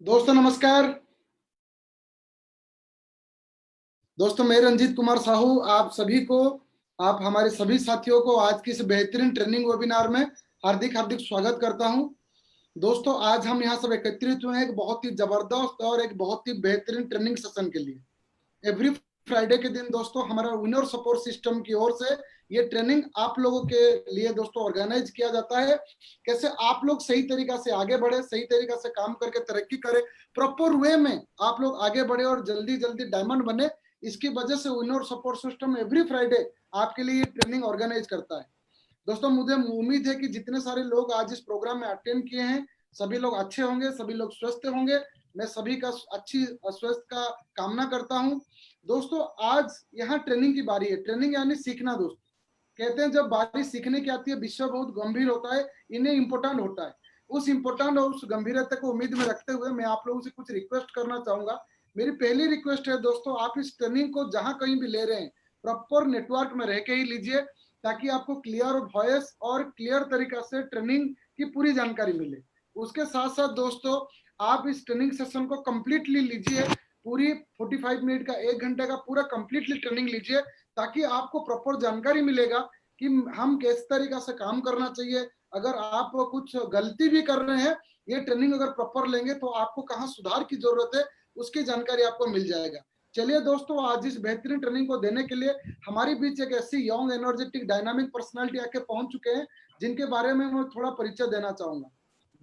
दोस्तों नमस्कार। दोस्तों मैं रंजीत कुमार साहू आप सभी को, आप हमारे सभी साथियों को आज की इस बेहतरीन ट्रेनिंग वेबिनार में हार्दिक हार्दिक स्वागत करता हूं। दोस्तों आज हम यहां सब एकत्रित हुए हैं एक बहुत ही जबरदस्त और एक बहुत ही बेहतरीन ट्रेनिंग सेशन के लिए। एवरी फ्राइडे के दिन दोस्तों हमारा विनर सपोर्ट सिस्टम की ओर से ये ट्रेनिंग आप लोगों के लिए दोस्तों ऑर्गेनाइज किया जाता है। कैसे आप लोग सही तरीका से आगे बढ़े, सही तरीका से काम करके तरक्की करें, प्रॉपर वे में आप लोग आगे बढ़े और जल्दी जल्दी डायमंड बने। इसकी वजह से winner support system every Friday आपके लिए ट्रेनिंग ऑर्गेनाइज करता है। दोस्तों मुझे उम्मीद है कि जितने सारे लोग आज इस प्रोग्राम में अटेंड किए हैं सभी लोग अच्छे होंगे, सभी लोग स्वस्थ होंगे। मैं सभी का अच्छी स्वास्थ्य का कामना करता हूं। दोस्तों आज यहाँ ट्रेनिंग की बारी है। ट्रेनिंग यानी सीखना। दोस्तों कहते हैं जब बारी सीखने की आती है विषय बहुत गंभीर होता है, इन्हें इंपॉर्टेंट होता है। उस इंपॉर्टेंट और उस गंभीरता को उम्मीद में रखते हुए मैं आप लोगों से कुछ रिक्वेस्ट करना चाहूंगा। मेरी पहली रिक्वेस्ट है दोस्तों, आप इस ट्रेनिंग को जहां कहीं भी ले रहे हैं प्रॉपर नेटवर्क में रह के ही लीजिए, ताकि आपको क्लियर वॉइस और क्लियर तरीका से ट्रेनिंग की पूरी जानकारी मिले। उसके साथ साथ दोस्तों आप इस ट्रेनिंग सेशन को कंप्लीटली लीजिए, पूरी 45 मिनट का 1 घंटे का पूरा कंप्लीटली ट्रेनिंग लीजिए, ताकि आपको प्रॉपर जानकारी मिलेगा कि हम किस तरीका से काम करना चाहिए। अगर आप कुछ गलती भी कर रहे हैं, ये ट्रेनिंग अगर प्रॉपर लेंगे तो आपको कहाँ सुधार की जरूरत है उसकी जानकारी आपको मिल जाएगा। चलिए दोस्तों आज इस बेहतरीन ट्रेनिंग को देने के लिए हमारे बीच एक ऐसी यंग एनर्जेटिक डायनामिक पर्सनालिटी आके पहुंच चुके हैं जिनके बारे में मैं थोड़ा परिचय देना चाहूंगा।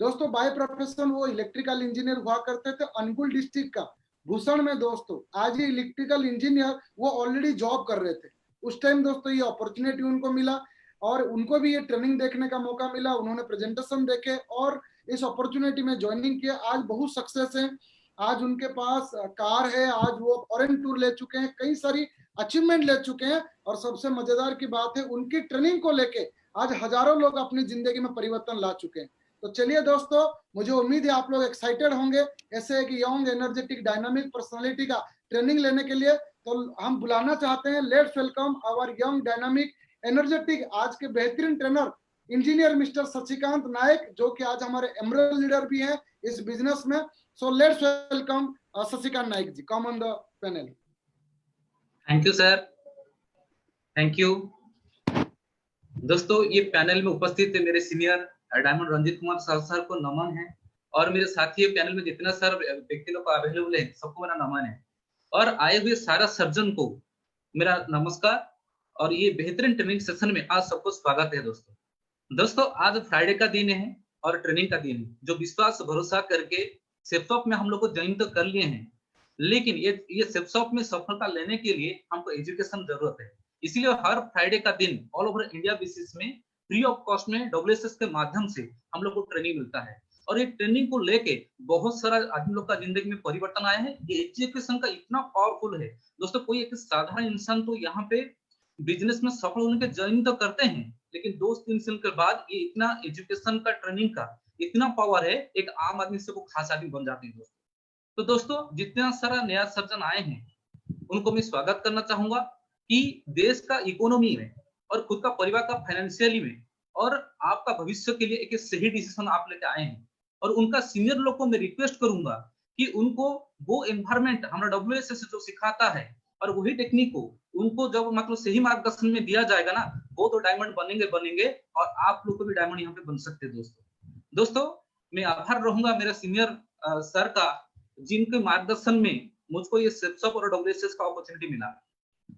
दोस्तों बाय प्रोफेशन वो इलेक्ट्रिकल इंजीनियर हुआ करते थे अनुगुल डिस्ट्रिक्ट का भूषण में। दोस्तों आज ये इलेक्ट्रिकल इंजीनियर वो ऑलरेडी जॉब कर रहे थे। उस टाइम दोस्तों ये अपॉर्चुनिटी उनको मिला और उनको भी ये ट्रेनिंग देखने का मौका मिला। उन्होंने प्रेजेंटेशन देखे और इस अपॉर्चुनिटी में ज्वाइनिंग किया। आज बहुत सक्सेस है, आज उनके पास कार है, आज वो फॉरेन टूर ले चुके हैं, कई सारी अचीवमेंट ले चुके हैं। और सबसे मजेदार की बात है उनकी ट्रेनिंग को लेके आज हजारों लोग अपनी जिंदगी में परिवर्तन ला चुके हैं। तो चलिए दोस्तों मुझे उम्मीद है आप लोग एक्साइटेड होंगे ऐसे एक यंग एनर्जेटिक डायनामिक पर्सनालिटी का ट्रेनिंग लेने के लिए। तो हम बुलाना चाहते हैं, let's welcome our young dynamic energetic आज के बेहतरीन trainer engineer mister Shashikant Nayak, जो कि आज हमारे एमरल लीडर भी हैं इस बिजनेस में। So let's welcome Shashikant Nayak ji, come on the panel. Thank you sir, thank you. दोस्तों ये पैनल में उपस्थित है मेरे senior diamond Ranjit Kumar sir को नमन है, और मेरे साथी पैनल में जितना सर व्यक्ति लोग अवेलेबल है सबको मेरा नमन है, और आए हुए सारा सर्जन को मेरा नमस्कार। और ये बेहतरीन ट्रेनिंग सेशन में आज सबको स्वागत है। दोस्तों आज फ्राइडे का दिन है और ट्रेनिंग का दिन है। जो विश्वास भरोसा करके सेपसॉप में हम लोग को ज्वाइन तो कर लिए हैं, लेकिन ये सेपसॉप में सफलता लेने के लिए हमको एजुकेशन जरूरत है। इसीलिए हर फ्राइडे का दिन ऑल ओवर इंडिया बेसिस में फ्री ऑफ कॉस्ट में WSS के माध्यम से हम लोग को ट्रेनिंग मिलता है। और ये ट्रेनिंग को लेके बहुत सारा आदमी लोग का जिंदगी में परिवर्तन आया है। ये एजुकेशन का इतना पावरफुल है दोस्तों, कोई एक साधारण इंसान तो यहाँ पे बिजनेस में सफल होने के ज्वाइन तो करते हैं, लेकिन 2-3 साल के बाद ये इतना एजुकेशन का ट्रेनिंग का इतना पावर है, एक आम आदमी से वो खास आदमी बन जाते हैं दोस्तों। तो दोस्तों जितना सारा नया सर्जन आए हैं उनको मैं स्वागत करना चाहूंगा कि देश का इकोनॉमी में और खुद का परिवार का फाइनेंशियली में और आपका भविष्य के लिए एक सही डिसीजन आप लेके आए हैं। और उनका सीनियर लोग को मैं रिक्वेस्ट करूंगा कि उनको वो एनवायरमेंट हमारा WSS जो सिखाता है और वही टेक्निक को उनको जब मतलब सही मार्गदर्शन में दिया जाएगा ना, वो तो डायमंड बनेंगे और आप लोग को भी डायमंड यहाँ पे बन सकते हैं। दोस्तों मैं आभार रहूंगा मेरे सीनियर सर का, जिनके मार्गदर्शन में मुझको ये सेपसॉप और WSS का अपॉर्चुनिटी मिला।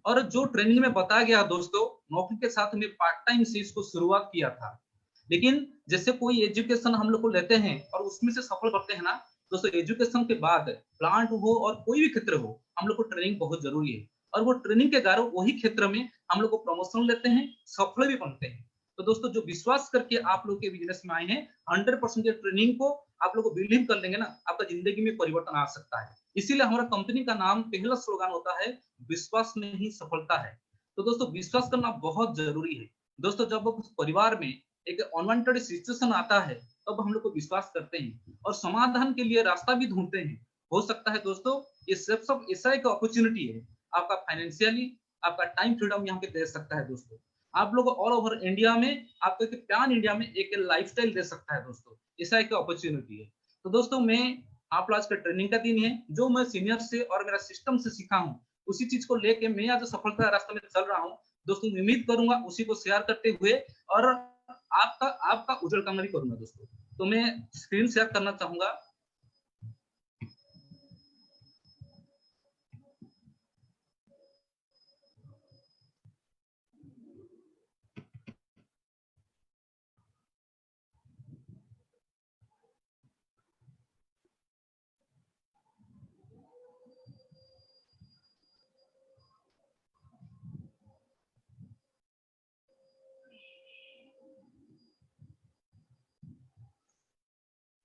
और जो ट्रेनिंग में बताया गया दोस्तों, नौकरी के साथ में पार्ट टाइम से इसको शुरुआत किया था, लेकिन जैसे कोई एजुकेशन हम लोग को लेते हैं और उसमें से सफल करते हैं ना दोस्तों, एजुकेशन के बाद प्लांट हो और कोई भी क्षेत्र हो हम लोग को ट्रेनिंग बहुत जरूरी है। और वो ट्रेनिंग के कारण वही क्षेत्र में हम लोग को प्रमोशन लेते हैं, सफल भी बनते हैं। तो दोस्तों जो विश्वास करके आप लोग के बिजनेस में आए हैं, 100% ट्रेनिंग को आप लोग को बिलीव कर लेंगे ना, आपका जिंदगी में परिवर्तन आ सकता है। इसीलिए हमारा कंपनी का नाम पहला स्लोगन होता है, विश्वास में ही सफलता है। तो दोस्तों विश्वास करना बहुत जरूरी है। दोस्तों जब परिवार में एक अनवांटेड सिचुएशन आता है तब हम लोग को विश्वास करते हैं और समाधान के लिए रास्ता भी ढूंढते हैं। हो सकता है दोस्तों ये सब ऐसा एक अपॉर्चुनिटी है, आपका फाइनेंशियली आपका टाइम फ्रीडम यहाँ पे दे सकता है। दोस्तों आप लोग ऑल ओवर इंडिया में आपको पैन इंडिया में एक लाइफस्टाइल दे सकता है दोस्तों, ऐसा एक अपॉर्चुनिटी है। तो दोस्तों मैं आप लोग आज का ट्रेनिंग का दिन है। जो मैं सीनियर से और मेरा सिस्टम से सीखा हूँ उसी चीज को लेके मैं आज सफलता रास्ते में चल रहा हूँ दोस्तों। उम्मीद करूंगा उसी को शेयर करते हुए और आपका आपका उज्जवल कामना भी करूंगा दोस्तों। तो मैं स्क्रीन शेयर करना चाहूंगा।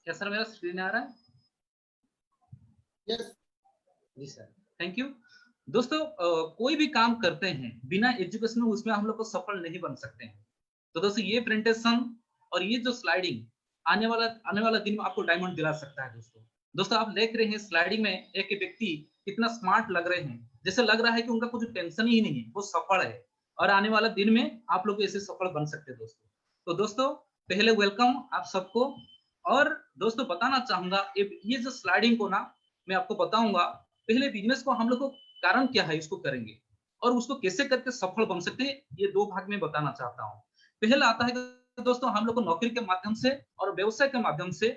क्या सर मेरा स्क्रीन आ रहा है? यस जी सर, थैंक यू। दोस्तों कोई भी काम करते हैं बिना एजुकेशन उसमें हम लोग को सफल नहीं बन सकते हैं। तो दोस्तों ये प्रेजेंटेशन और ये जो स्लाइडिंग आने वाला दिन में आपको डायमंड दिला सकता है दोस्तों। दोस्तों आप देख रहे हैं स्लाइडिंग में एक व्यक्ति कितना स्मार्ट लग रहे हैं, जैसे लग रहा है कि उनका कुछ टेंशन ही नहीं है, वो सफल है और आने वाला दिन में आप लोग ऐसे सफल बन सकते हैं दोस्तों। तो दोस्तों पहले वेलकम आप सबको। और दोस्तों बताना चाहूंगा ये जो स्लाइडिंग को ना मैं आपको बताऊंगा। पहले बिजनेस को हम लोग को कारण क्या है इसको करेंगे और उसको कैसे करके सफल बन सकते हैं, ये दो भाग में बताना चाहता हूँ। पहला आता है दोस्तों हम लोग को नौकरी के माध्यम से और व्यवसाय के माध्यम से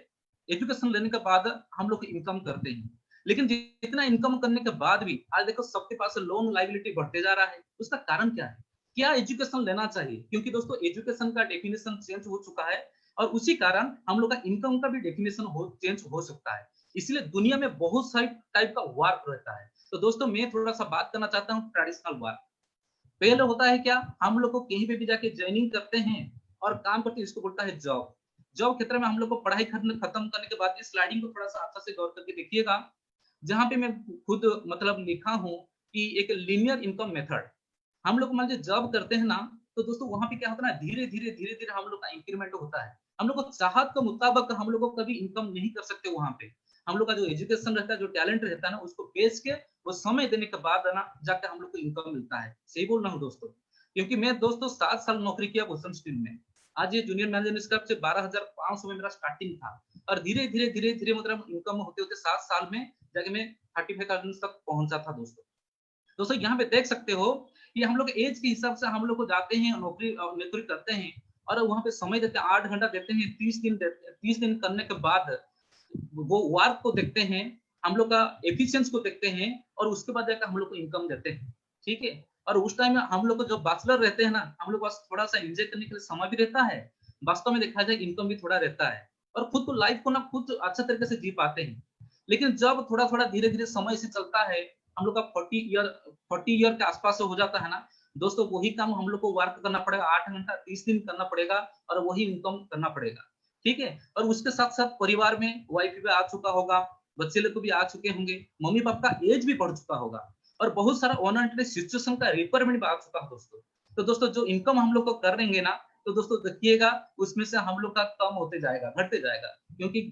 एजुकेशन लेने के बाद हम लोग इनकम करते हैं। लेकिन जितना इनकम करने के बाद भी आज देखो सबके पास लोन लाइबिलिटी बढ़ते जा रहा है। उसका कारण क्या है? क्या एजुकेशन लेना चाहिए? क्योंकि दोस्तों एजुकेशन का डेफिनेशन चेंज हो चुका है और उसी कारण हम लोग का इनकम का भी डेफिनेशन चेंज हो सकता है। इसलिए दुनिया में बहुत सारी टाइप का वार रहता है। तो दोस्तों मैं थोड़ा सा बात करना चाहता हूँ ट्रेडिशनल वार। पहले होता है क्या, हम लोग को कहीं पे भी जाके ज्वाइनिंग करते हैं और काम करते हैं, इसको बोलता है जॉब। जॉब क्षेत्र में हम लोग को पढ़ाई खत्म करने के बाद इस स्लाइडिंग को थोड़ा सा अच्छा से गौर करके देखिएगा, जहां पे मैं खुद मतलब लिखा हूं कि एक लीनियर इनकम मेथड। हम लोग मान लीजिए जॉब करते हैं ना, तो दोस्तों वहां पे क्या होता है ना, धीरे धीरे हम लोग का इंक्रीमेंट होता है। हम लोग को चाहत के मुताबिक हम लोग को कभी इनकम नहीं कर सकते वहां पे। हम लोग का जो एजुकेशन रहता है, जो टैलेंट रहता है ना, उसको बेच के वो समय देने के बाद है ना जाकर हम लोग को इनकम मिलता है। सही बोल रहा हूँ दोस्तों? क्योंकि मैं दोस्तों 7 साल नौकरी किया भूषण स्टील में। आज ये जूनियर मैनेजर स्टाफ से 12,500 में मेरा स्टार्टिंग था और धीरे धीरे मतलब इनकम होते होते 7 साल में जाके मैं 35,000 तक पहुंचा था दोस्तों। दोस्तों यहाँ पे देख सकते हो कि हम लोग एज के हिसाब से हम लोग को जाते हैं नौकरी करते हैं और वहां पे समय देते हैं, 8 घंटा देते हैं, 30 दिन करने के बाद वो वर्क को देखते हैं, हम लोग का एफिशिएंसी को देखते हैं और उसके बाद जाकर हम लोग को इनकम देते हैं। ठीक है। और उस टाइम में हम लोग को जो बैचलर रहते हैं ना, हम लोग पास थोड़ा सा एंजॉय करने के लिए समय भी रहता है, वास्तव में देखा जाए इनकम भी थोड़ा रहता है और खुद को लाइफ को ना खुद अच्छा तरीके से जी पाते हैं। लेकिन जब थोड़ा थोड़ा धीरे धीरे समय से चलता है, हम लोग का 40 ईयर के आसपास से हो जाता है ना दोस्तों, वही काम हम लोग को वर्क करना पड़ेगा, 8 घंटा 30 दिन करना पड़ेगा और वही इनकम करना पड़ेगा। ठीक है। और उसके साथ साथ परिवार में वाइफ भी आ चुका होगा, बच्चे लोग भी आ चुके होंगे, मम्मी पापा का एज भी बढ़ चुका होगा और बहुत सारा अनवांटेड सिचुएशन का रिक्वायरमेंट भी आ चुका है दोस्तों। तो दोस्तों जो इनकम हम लोग को कर देंगे ना, तो दोस्तों देखिएगा उसमें से हम लोग का कम होते जाएगा, घटते जाएगा। क्योंकि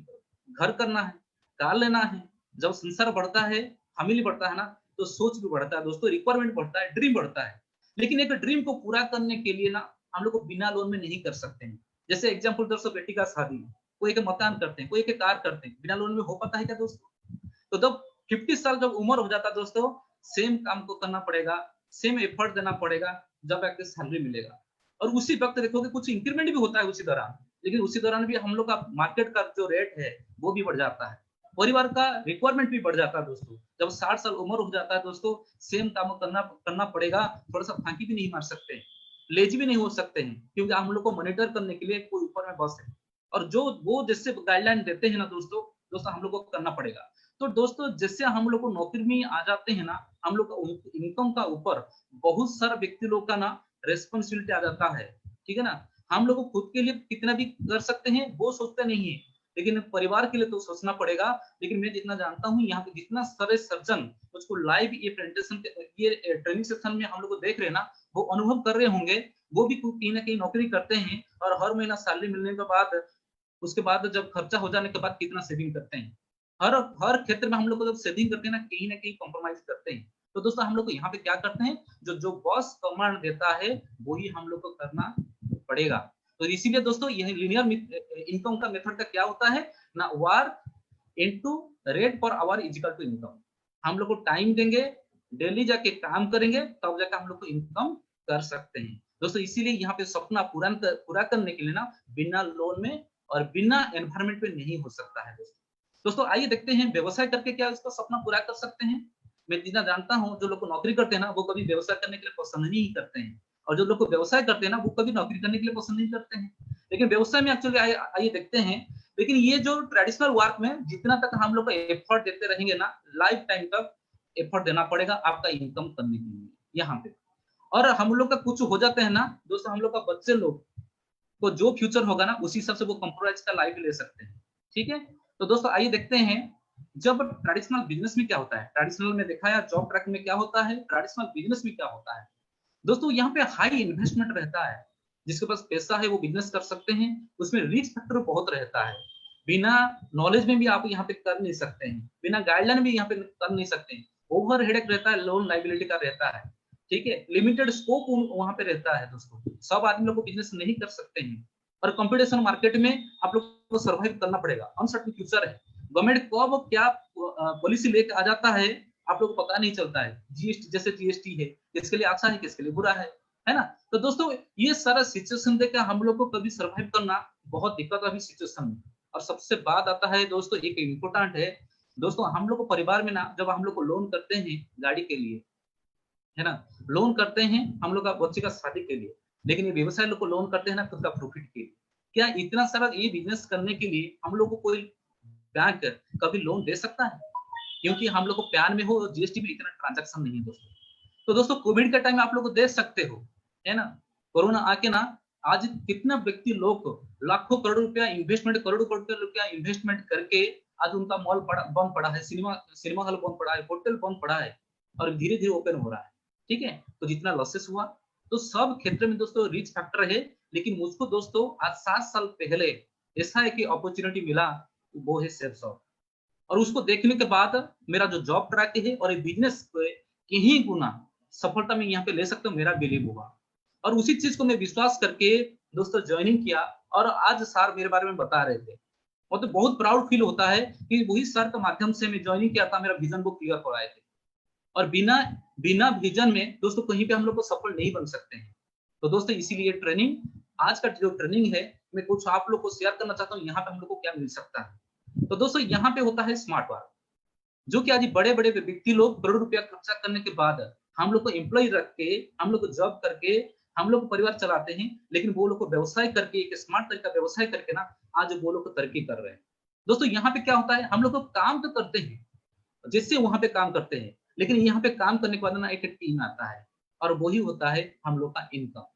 घर करना है, कार लेना है, जब संसार बढ़ता है, फैमिली बढ़ता है ना, तो सोच भी बढ़ता है दोस्तों, रिक्वायरमेंट बढ़ता है, ड्रीम बढ़ता है। लेकिन एक ड्रीम को पूरा करने के लिए ना हम लोग को बिना लोन में नहीं कर सकते हैं। जैसे एग्जाम्पल दोस्तों, बेटी का शादी, कोई एक मकान करते हैं, कोई एक कार करते हैं, बिना लोन में हो पाता है क्या दोस्तों? तो जब 50 साल जब उम्र हो जाता है दोस्तों, सेम काम को करना पड़ेगा, सेम एफर्ट देना पड़ेगा, जब आपको सैलरी मिलेगा। और उसी वक्त देखोगे कुछ इंक्रीमेंट भी होता है उसी दौरान, लेकिन उसी दौरान भी हम लोग का मार्केट का जो रेट है वो भी बढ़ जाता है, परिवार का रिक्वायरमेंट भी बढ़ जाता है दोस्तों। जब 60 साल उम्र हो जाता है दोस्तों, सेम काम करना करना पड़ेगा, थोड़ा सा फांकी भी नहीं मार सकते, लेजी भी नहीं हो सकते हैं, क्योंकि हम लोग को मॉनिटर करने के लिए कोई ऊपर में बस है और जो वो जैसे गाइडलाइन देते हैं ना दोस्तों, हम लोग को करना पड़ेगा। तो दोस्तों जैसे हम लोग को नौकरी में आ जाते हैं ना, हम लोग का इनकम का ऊपर बहुत सारा व्यक्ति लोग का ना रेस्पॉन्सिबिलिटी आ जाता है। ठीक है ना। हम लोग को खुद के लिए कितना भी कर सकते हैं वो सोचते नहीं है, लेकिन परिवार के लिए तो सोचना पड़ेगा। लेकिन मैं जितना जानता हूँ यहाँ पे जितना सारे सर्जन उसको लाइव ये प्रेजेंटेशन ये ट्रेनिंग सेक्शन में हम लोग को देख रहे हैं ना, वो अनुभव कर रहे होंगे, वो भी कहीं ना कहीं नौकरी करते हैं और हर महीना सैलरी मिलने के बाद उसके बाद जब खर्चा हो जाने के बाद कितना सेविंग करते हैं। हर हर क्षेत्र में हम लोग को जब सेविंग करते हैं ना कहीं कॉम्प्रोमाइज करते हैं। तो दोस्तों हम लोग को यहाँ पे क्या करते हैं, जो जो बॉस कमांड देता है वही हम लोग को करना पड़ेगा। तो इसीलिए दोस्तों यह लीनियर इनकम का मेथड का क्या होता है ना, work into rate per hour is equal to income. हम लोग को टाइम देंगे, डेली जाके काम करेंगे, तब जाकर हम लोग को इनकम कर सकते हैं दोस्तों। इसीलिए यहाँ पे सपना पूरा करने के लिए ना बिना लोन में और बिना एनवायरमेंट में नहीं हो सकता है दोस्तों। दोस्तों आइए देखते हैं व्यवसाय करके क्या इसका सपना पूरा कर सकते हैं। मैं जितना जानता हूँ जो लोग नौकरी करते हैं ना वो कभी व्यवसाय करने के लिए पसंद नहीं करते हैं, और जो लोग को व्यवसाय करते हैं ना वो कभी नौकरी करने के लिए पसंद नहीं करते हैं। लेकिन व्यवसाय में एक्चुअली आइए देखते हैं, लेकिन ये जो ट्रेडिशनल वर्क में जितना तक हम लोग को एफर्ट देते रहेंगे ना, लाइफ टाइम तक एफर्ट देना पड़ेगा आपका इनकम करने के लिए यहाँ पे। और हम लोग का कुछ हो जाते हैं ना दोस्तों, हम लोग का बच्चे लोग को जो फ्यूचर होगा ना उसी हिसाब से वो कंप्रोमाइज का लाइफ ले सकते हैं। ठीक है, तो दोस्तों आइए देखते हैं जब ट्रेडिशनल बिजनेस में क्या होता है। ट्रेडिशनल में देखा है, जॉब ट्रैक में क्या होता है, ट्रेडिशनल बिजनेस में क्या होता है दोस्तों। यहाँ पे हाई इन्वेस्टमेंट रहता है, जिसके पास पैसा है वो बिजनेस कर सकते हैं। उसमें रिस्क फैक्टर बहुत रहता है, बिना नॉलेज में भी आप यहाँ पे कर नहीं सकते हैं, बिना गाइडलाइन भी यहाँ पे कर नहीं सकते हैं। ओवर हेडेक रहता है, लोन लाइबिलिटी का रहता है। ठीक है, लिमिटेड स्कोप वहां पे रहता है दोस्तों, सब आदमी लोग को बिजनेस नहीं कर सकते हैं। और कंपटीशन मार्केट में आप लोग को सर्वाइव करना पड़ेगा, अनसर्टेन फ्यूचर है। गवर्नमेंट कब क्या पॉलिसी लेके आ जाता है आप लोग को पता नहीं चलता है। जीएसटी जैसे जीएसटी है, किसके लिए अच्छा है किसके लिए बुरा है ना। तो दोस्तों ये सारा सिचुएशन देखकर हम लोग को कभी सर्वाइव करना बहुत दिक्कत अभी सिचुएशन में। और सबसे बात आता है दोस्तों, एक इम्पोर्टेंट है दोस्तों, हम लोग को परिवार में ना जब हम लोग को लोन करते हैं गाड़ी के लिए, है ना, लोन करते हैं हम लोग का बच्चे का शादी के लिए, लेकिन ये व्यवसाय लोग को लोन करते हैं ना खुद का प्रॉफिट के लिए। क्या इतना सारा ये बिजनेस करने के लिए हम लोग को कोई बैंक कभी लोन दे सकता है? क्योंकि हम लोग को प्यान में हो और जीएसटी में इतना ट्रांजैक्शन नहीं है दोस्तों। तो दोस्तों कोविड के टाइम में आप लोग को दे सकते हो, है ना। कोरोना आके ना आज कितना व्यक्ति लोग लाखों करोड़ रुपया इन्वेस्टमेंट, करोड़ों करोड़ रुपया इन्वेस्टमेंट करके आज उनका मॉल बंद पड़ा है, सिनेमा हॉल बंद पड़ा है, होटल बंद पड़ा है, और धीरे धीरे ओपन हो रहा है। ठीक है, तो जितना लॉसेस हुआ, तो सब क्षेत्र में दोस्तों रिच फैक्टर है। लेकिन मुझको दोस्तों आज 7 साल पहले ऐसा है कि अपॉर्चुनिटी मिला, वो है सेल्फ सॉफ्ट। और उसको देखने के बाद मेरा जो जॉब ट्रैक है और बिजनेस कहीं गुना सफलता में यहाँ पे ले सकते हो, मेरा बिलीव हुआ। और उसी चीज को मैं विश्वास करके दोस्तों ज्वाइनिंग किया, और आज सर मेरे बारे में बता रहे थे, और तो बहुत प्राउड फील होता है कि वही सर के माध्यम से मैं ज्वाइनिंग किया था, मेरा विजन को क्लियर कराए थे। और बिना बिना विजन में दोस्तों कहीं पे हम लोग को सफल नहीं बन सकते हैं। तो दोस्तों इसीलिए ट्रेनिंग, आज का जो ट्रेनिंग है, मैं कुछ आप लोग को शेयर करना चाहता हूँ यहाँ पे हम लोग को क्या मिल सकता है। तो दोस्तों यहाँ पे होता है स्मार्ट वर्क, जो कि आज बड़े बड़े व्यक्ति लोग करोड़ रुपया खर्चा करने के बाद हम लोग को एम्प्लॉय रख के, हम लोग को जॉब करके हम लोग परिवार चलाते हैं, लेकिन वो लोग को व्यवसाय करके, एक स्मार्ट तरीका व्यवसाय करके ना आज वो लोग को तरक्की कर रहे हैं। दोस्तों यहाँ पे क्या होता है, हम लोग को काम तो करते हैं, जिससे वहां पे काम करते हैं, लेकिन यहाँ पे काम करने के बाद ना एक टीम आता है, और वही होता है हम लोग का इनकम।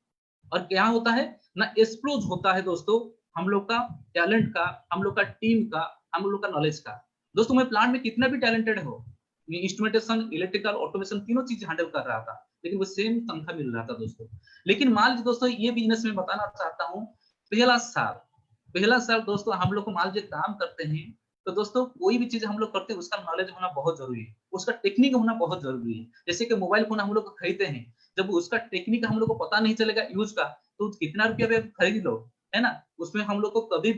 और क्या होता है ना, एक्सप्लोज होता है दोस्तों हम लोग का टैलेंट का, हम लोग का टीम का, हम लोग का नॉलेज का। दोस्तों मैं प्लांट में कितना भी टैलेंटेड हो, इंस्ट्रूमेंटेशन, इलेक्ट्रिकल, ऑटोमेशन, तीनों चीज हैंडल कर रहा था, लेकिन वो सेम तनख्वाह मिल रहा था दोस्तों। लेकिन मान लीजिए दोस्तों, ये बिजनेस में बताना चाहता हूँ, पहला साल दोस्तों हम लोग को मान लीजिए काम करते हैं, तो दोस्तों कोई भी चीज हम लोग करते हैं उसका नॉलेज होना बहुत जरूरी है, उसका टेक्निक होना बहुत जरूरी है। जैसे कि मोबाइल फोन हम लोग खरीदते हैं, जब उसका टेक्निक हम लोग को पता नहीं चलेगा यूज का, तो कितना रुपया भी खरीद लो, है ना, उसमें हम लोग को कभी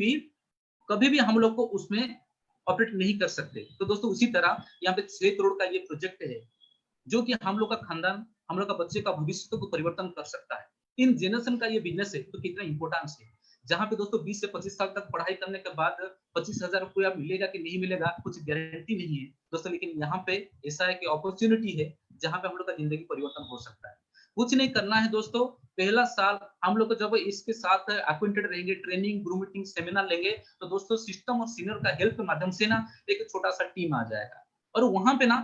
भी हम लोग को उसमें ऑपरेट नहीं कर सकते। तो दोस्तों उसी तरह यहाँ पे 6 करोड़ का ये प्रोजेक्ट है, जो कि हम लोग का खानदान, हम लोग का बच्चे का भविष्य को परिवर्तन कर सकता है। इन जनरेशन का ये बिजनेस है, तो कितना इंपॉर्टेंस है। जहाँ पे दोस्तों 20 से 25 साल तक पढ़ाई करने के बाद 25,000 रुपया मिलेगा कि नहीं मिलेगा कुछ गारंटी नहीं है दोस्तों, लेकिन यहाँ पे ऐसा है कि अपॉर्चुनिटी है जहाँ पे हम लोग का जिंदगी परिवर्तन हो सकता है। कुछ नहीं करना है दोस्तों, पहला साल हम लोग को जब इसके साथ अक्वेंटेड रहेंगे, ट्रेनिंग, ग्रूम मीटिंग, सेमिनार लेंगे, तो दोस्तों सिस्टम और सीनियर का हेल्प के माध्यम से ना एक छोटा सा टीम आ जाएगा, और वहां पे ना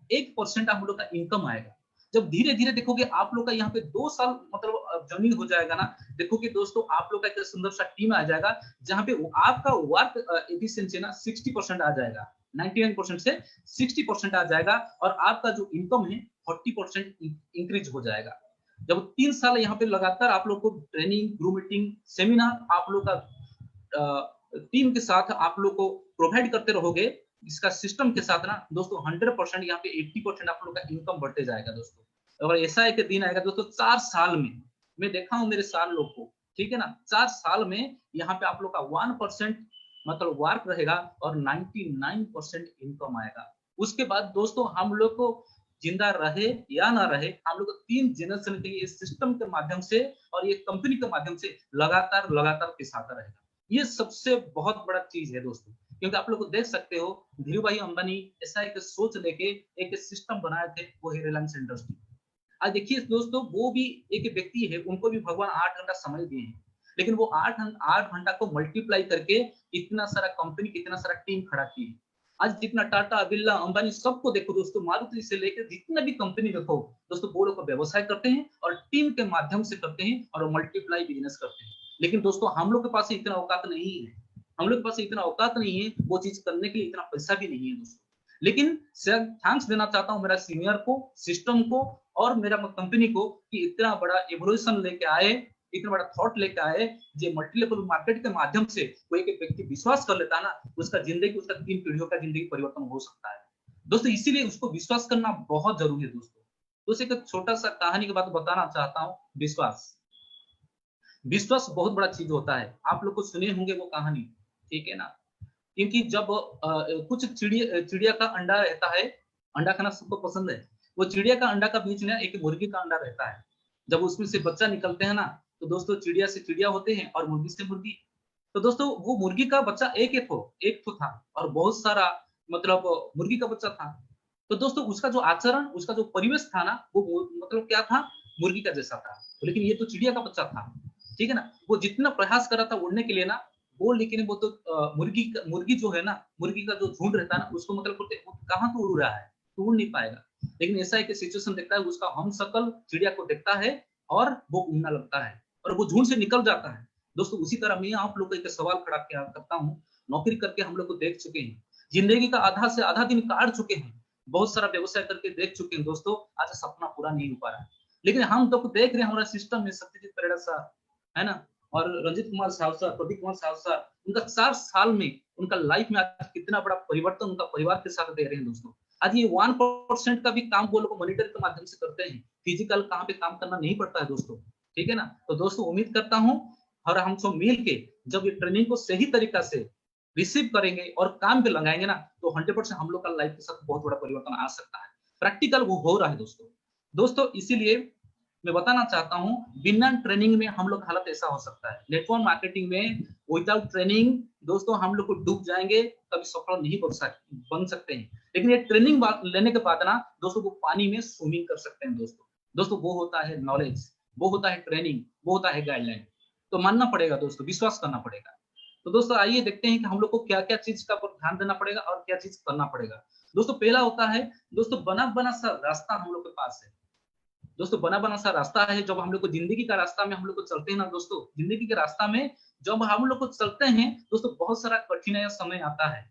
1% हम लोग का इनकम आएगा। जब धीरे धीरे देखोगे आप लोग का यहाँ पे 2 साल मतलब जमीन हो जाएगा ना, देखोगे दोस्तों आप लोग का एक सुंदर सा टीम आ जाएगा, जहाँ पे आपका वर्क एफिशिएंसी ना 60% आ जाएगा, 99% से 60% आ जाएगा, और आपका जो इनकम है 40% इंक्रीज हो जाएगा। जब 3 साल यहाँ पे लगातार आप लोग को ट्रेनिंग, ग्रूम मीटिंग, सेमिनार आप लोग का टीम के साथ आप लोग को प्रोवाइड करते रहोगे, इसका सिस्टम के साथ ना दोस्तों 100% यहाँ पे 80% आप लोग का इनकम बढ़ते जाएगा दोस्तों। और ऐसा एक दिन आएगा दोस्तों 4 साल में, मैं देखा हूँ मेरे साल लोग को, ठीक है ना, 4 साल में यहाँ पे आप लोग का 1% मतलब वर्क रहेगा और 99% इनकम आएगा। उसके बाद दोस्तों हम लोग को जिंदा रहे या ना रहे, हम लोग को 3 जनरेशन के लिए इस सिस्टम के माध्यम से और ये कंपनी के माध्यम से लगातार लगातार पिसाता रहेगा। ये सबसे बहुत बड़ा चीज है दोस्तों, क्योंकि आप लोग को देख सकते हो धीरू भाई अंबानी ऐसा एक सोच लेके एक सिस्टम बनाए थे, वो है रिलायंस इंडस्ट्री। आज देखिए दोस्तों, वो भी एक व्यक्ति है, उनको भी भगवान 8 घंटा समय दिए हैं, लेकिन वो 8 घंटा को मल्टीप्लाई करके इतना सारा कंपनी, इतना सारा टीम खड़ा किए। आज जितना टाटा, बिरला, अंबानी सबको देखो दोस्तों, मारुति से लेकर जितना भी कंपनी देखो दोस्तों, वो लोग व्यवसाय करते हैं और टीम के माध्यम से करते हैं और मल्टीप्लाई बिजनेस करते हैं। लेकिन दोस्तों हम लोग के पास इतना औकात नहीं है, हम लोग के पास इतना औकात नहीं है, वो चीज करने के लिए इतना पैसा भी नहीं है दोस्तों। लेकिन सर थैंक्स देना चाहता हूँ मेरा सीनियर को, सिस्टम को और मेरा कंपनी को कि इतना बड़ा एवोल्यूशन लेके आए, इतना बड़ा थॉट लेके आए, जो मल्टी लेवल मार्केट के माध्यम से कोई एक व्यक्ति विश्वास कर लेता है ना, उसका जिंदगी, उसका 3 पीढ़ियों का जिंदगी परिवर्तन हो सकता है दोस्तों। इसीलिए उसको विश्वास करना बहुत जरूरी है दोस्तों। दोस्तों एक छोटा सा कहानी की बात बताना चाहता हूँ। विश्वास, विश्वास बहुत बड़ा चीज होता है, आप लोग को सुने होंगे वो कहानी, ठीक है ना। क्योंकि जब कुछ चिड़िया का अंडा रहता है, अंडा खाना सबको पसंद है, वो चिड़िया का अंडा का बीच में एक मुर्गी का अंडा रहता है। जब उसमें से बच्चा निकलते हैं ना, तो दोस्तों चिड़िया से चिड़िया होते हैं और मुर्गी से मुर्गी। तो दोस्तों वो मुर्गी का बच्चा एक तो था और बहुत सारा मतलब मुर्गी का बच्चा था। तो दोस्तों उसका जो आचरण, उसका जो परिवेश था ना, वो मतलब क्या था, मुर्गी का जैसा था। लेकिन ये तो चिड़िया का बच्चा था, ठीक है ना। वो जितना प्रयास कर रहा था उड़ने के लिए ना, वो लेकिन वो तो मुर्गी जो है ना, मुर्गी का जो झुंड रहता है ना, उसको मतलब कहाँ तो उड़ रहा है, तो उड़ नहीं पाएगा। लेकिन ऐसा एक सिचुएशन देखता है, उसका हम शकल चिड़िया को देखता है और वो उड़ना लगता है और वो झुंड से निकल जाता है। दोस्तों उसी तरह मैं आप लोग को एक सवाल खड़ा करता हूँ। नौकरी करके हम लोग को देख चुके हैं, जिंदगी का आधा से आधा दिन काट चुके हैं, बहुत सारा व्यवसाय करके देख चुके हैं दोस्तों, आज सपना पूरा नहीं हो पा रहा है। लेकिन हम तो देख रहे हैं हमारा सिस्टम में सत्यजीत परिड़ा सर है ना, और रंजीत कुमार साहब सर, प्रदीप कुमार साहब सर, उनका 4 साल में उनका लाइफ में आज कितना बड़ा परिवर्तन उनका परिवार के साथ दे रहे हैं दोस्तों। आज ये 1% का भी काम वो लोग मॉनिटर के माध्यम से करते हैं, फिजिकल कहाँ पे काम करना नहीं पड़ता है दोस्तों, ठीक है ना। तो दोस्तों उम्मीद करता हूँ और हम सब मिल के जब ये ट्रेनिंग को सही तरीका से रिसीव करेंगे और काम पे लगाएंगे ना, तो 100% हम लोग का लाइफ के साथ बहुत बड़ा परिवर्तन आ सकता है। प्रैक्टिकल वो हो रहा है दोस्तों। दोस्तों इसीलिए मैं बताना चाहता हूं, बिना ट्रेनिंग में हम लोग हालत ऐसा हो सकता है। नेटवर्क मार्केटिंग में विदाउट ट्रेनिंग दोस्तों हम लोग को डूब जाएंगे, कभी सफल नहीं बन सकते हैं। लेकिन ये ट्रेनिंग लेने के बाद ना दोस्तों वो पानी में स्विमिंग कर सकते हैं दोस्तों। दोस्तों वो होता है नॉलेज, वो होता है ट्रेनिंग, वो होता है गाइडलाइन। तो मानना पड़ेगा दोस्तों, विश्वास करना पड़ेगा। तो दोस्तों आइए देखते हैं कि हम लोग को क्या क्या चीज का ध्यान देना पड़ेगा और क्या चीज करना पड़ेगा। दोस्तों पहला होता है दोस्तों बना बना सा रास्ता हम लोग के पास है। दोस्तों बना बना सा रास्ता है, जब हम लोग को जिंदगी का रास्ता में हम लोग को चलते हैं ना दोस्तों, जिंदगी के रास्ता में जब हम लोग को चलते हैं दोस्तों, बहुत सारा कठिनाई समय आता है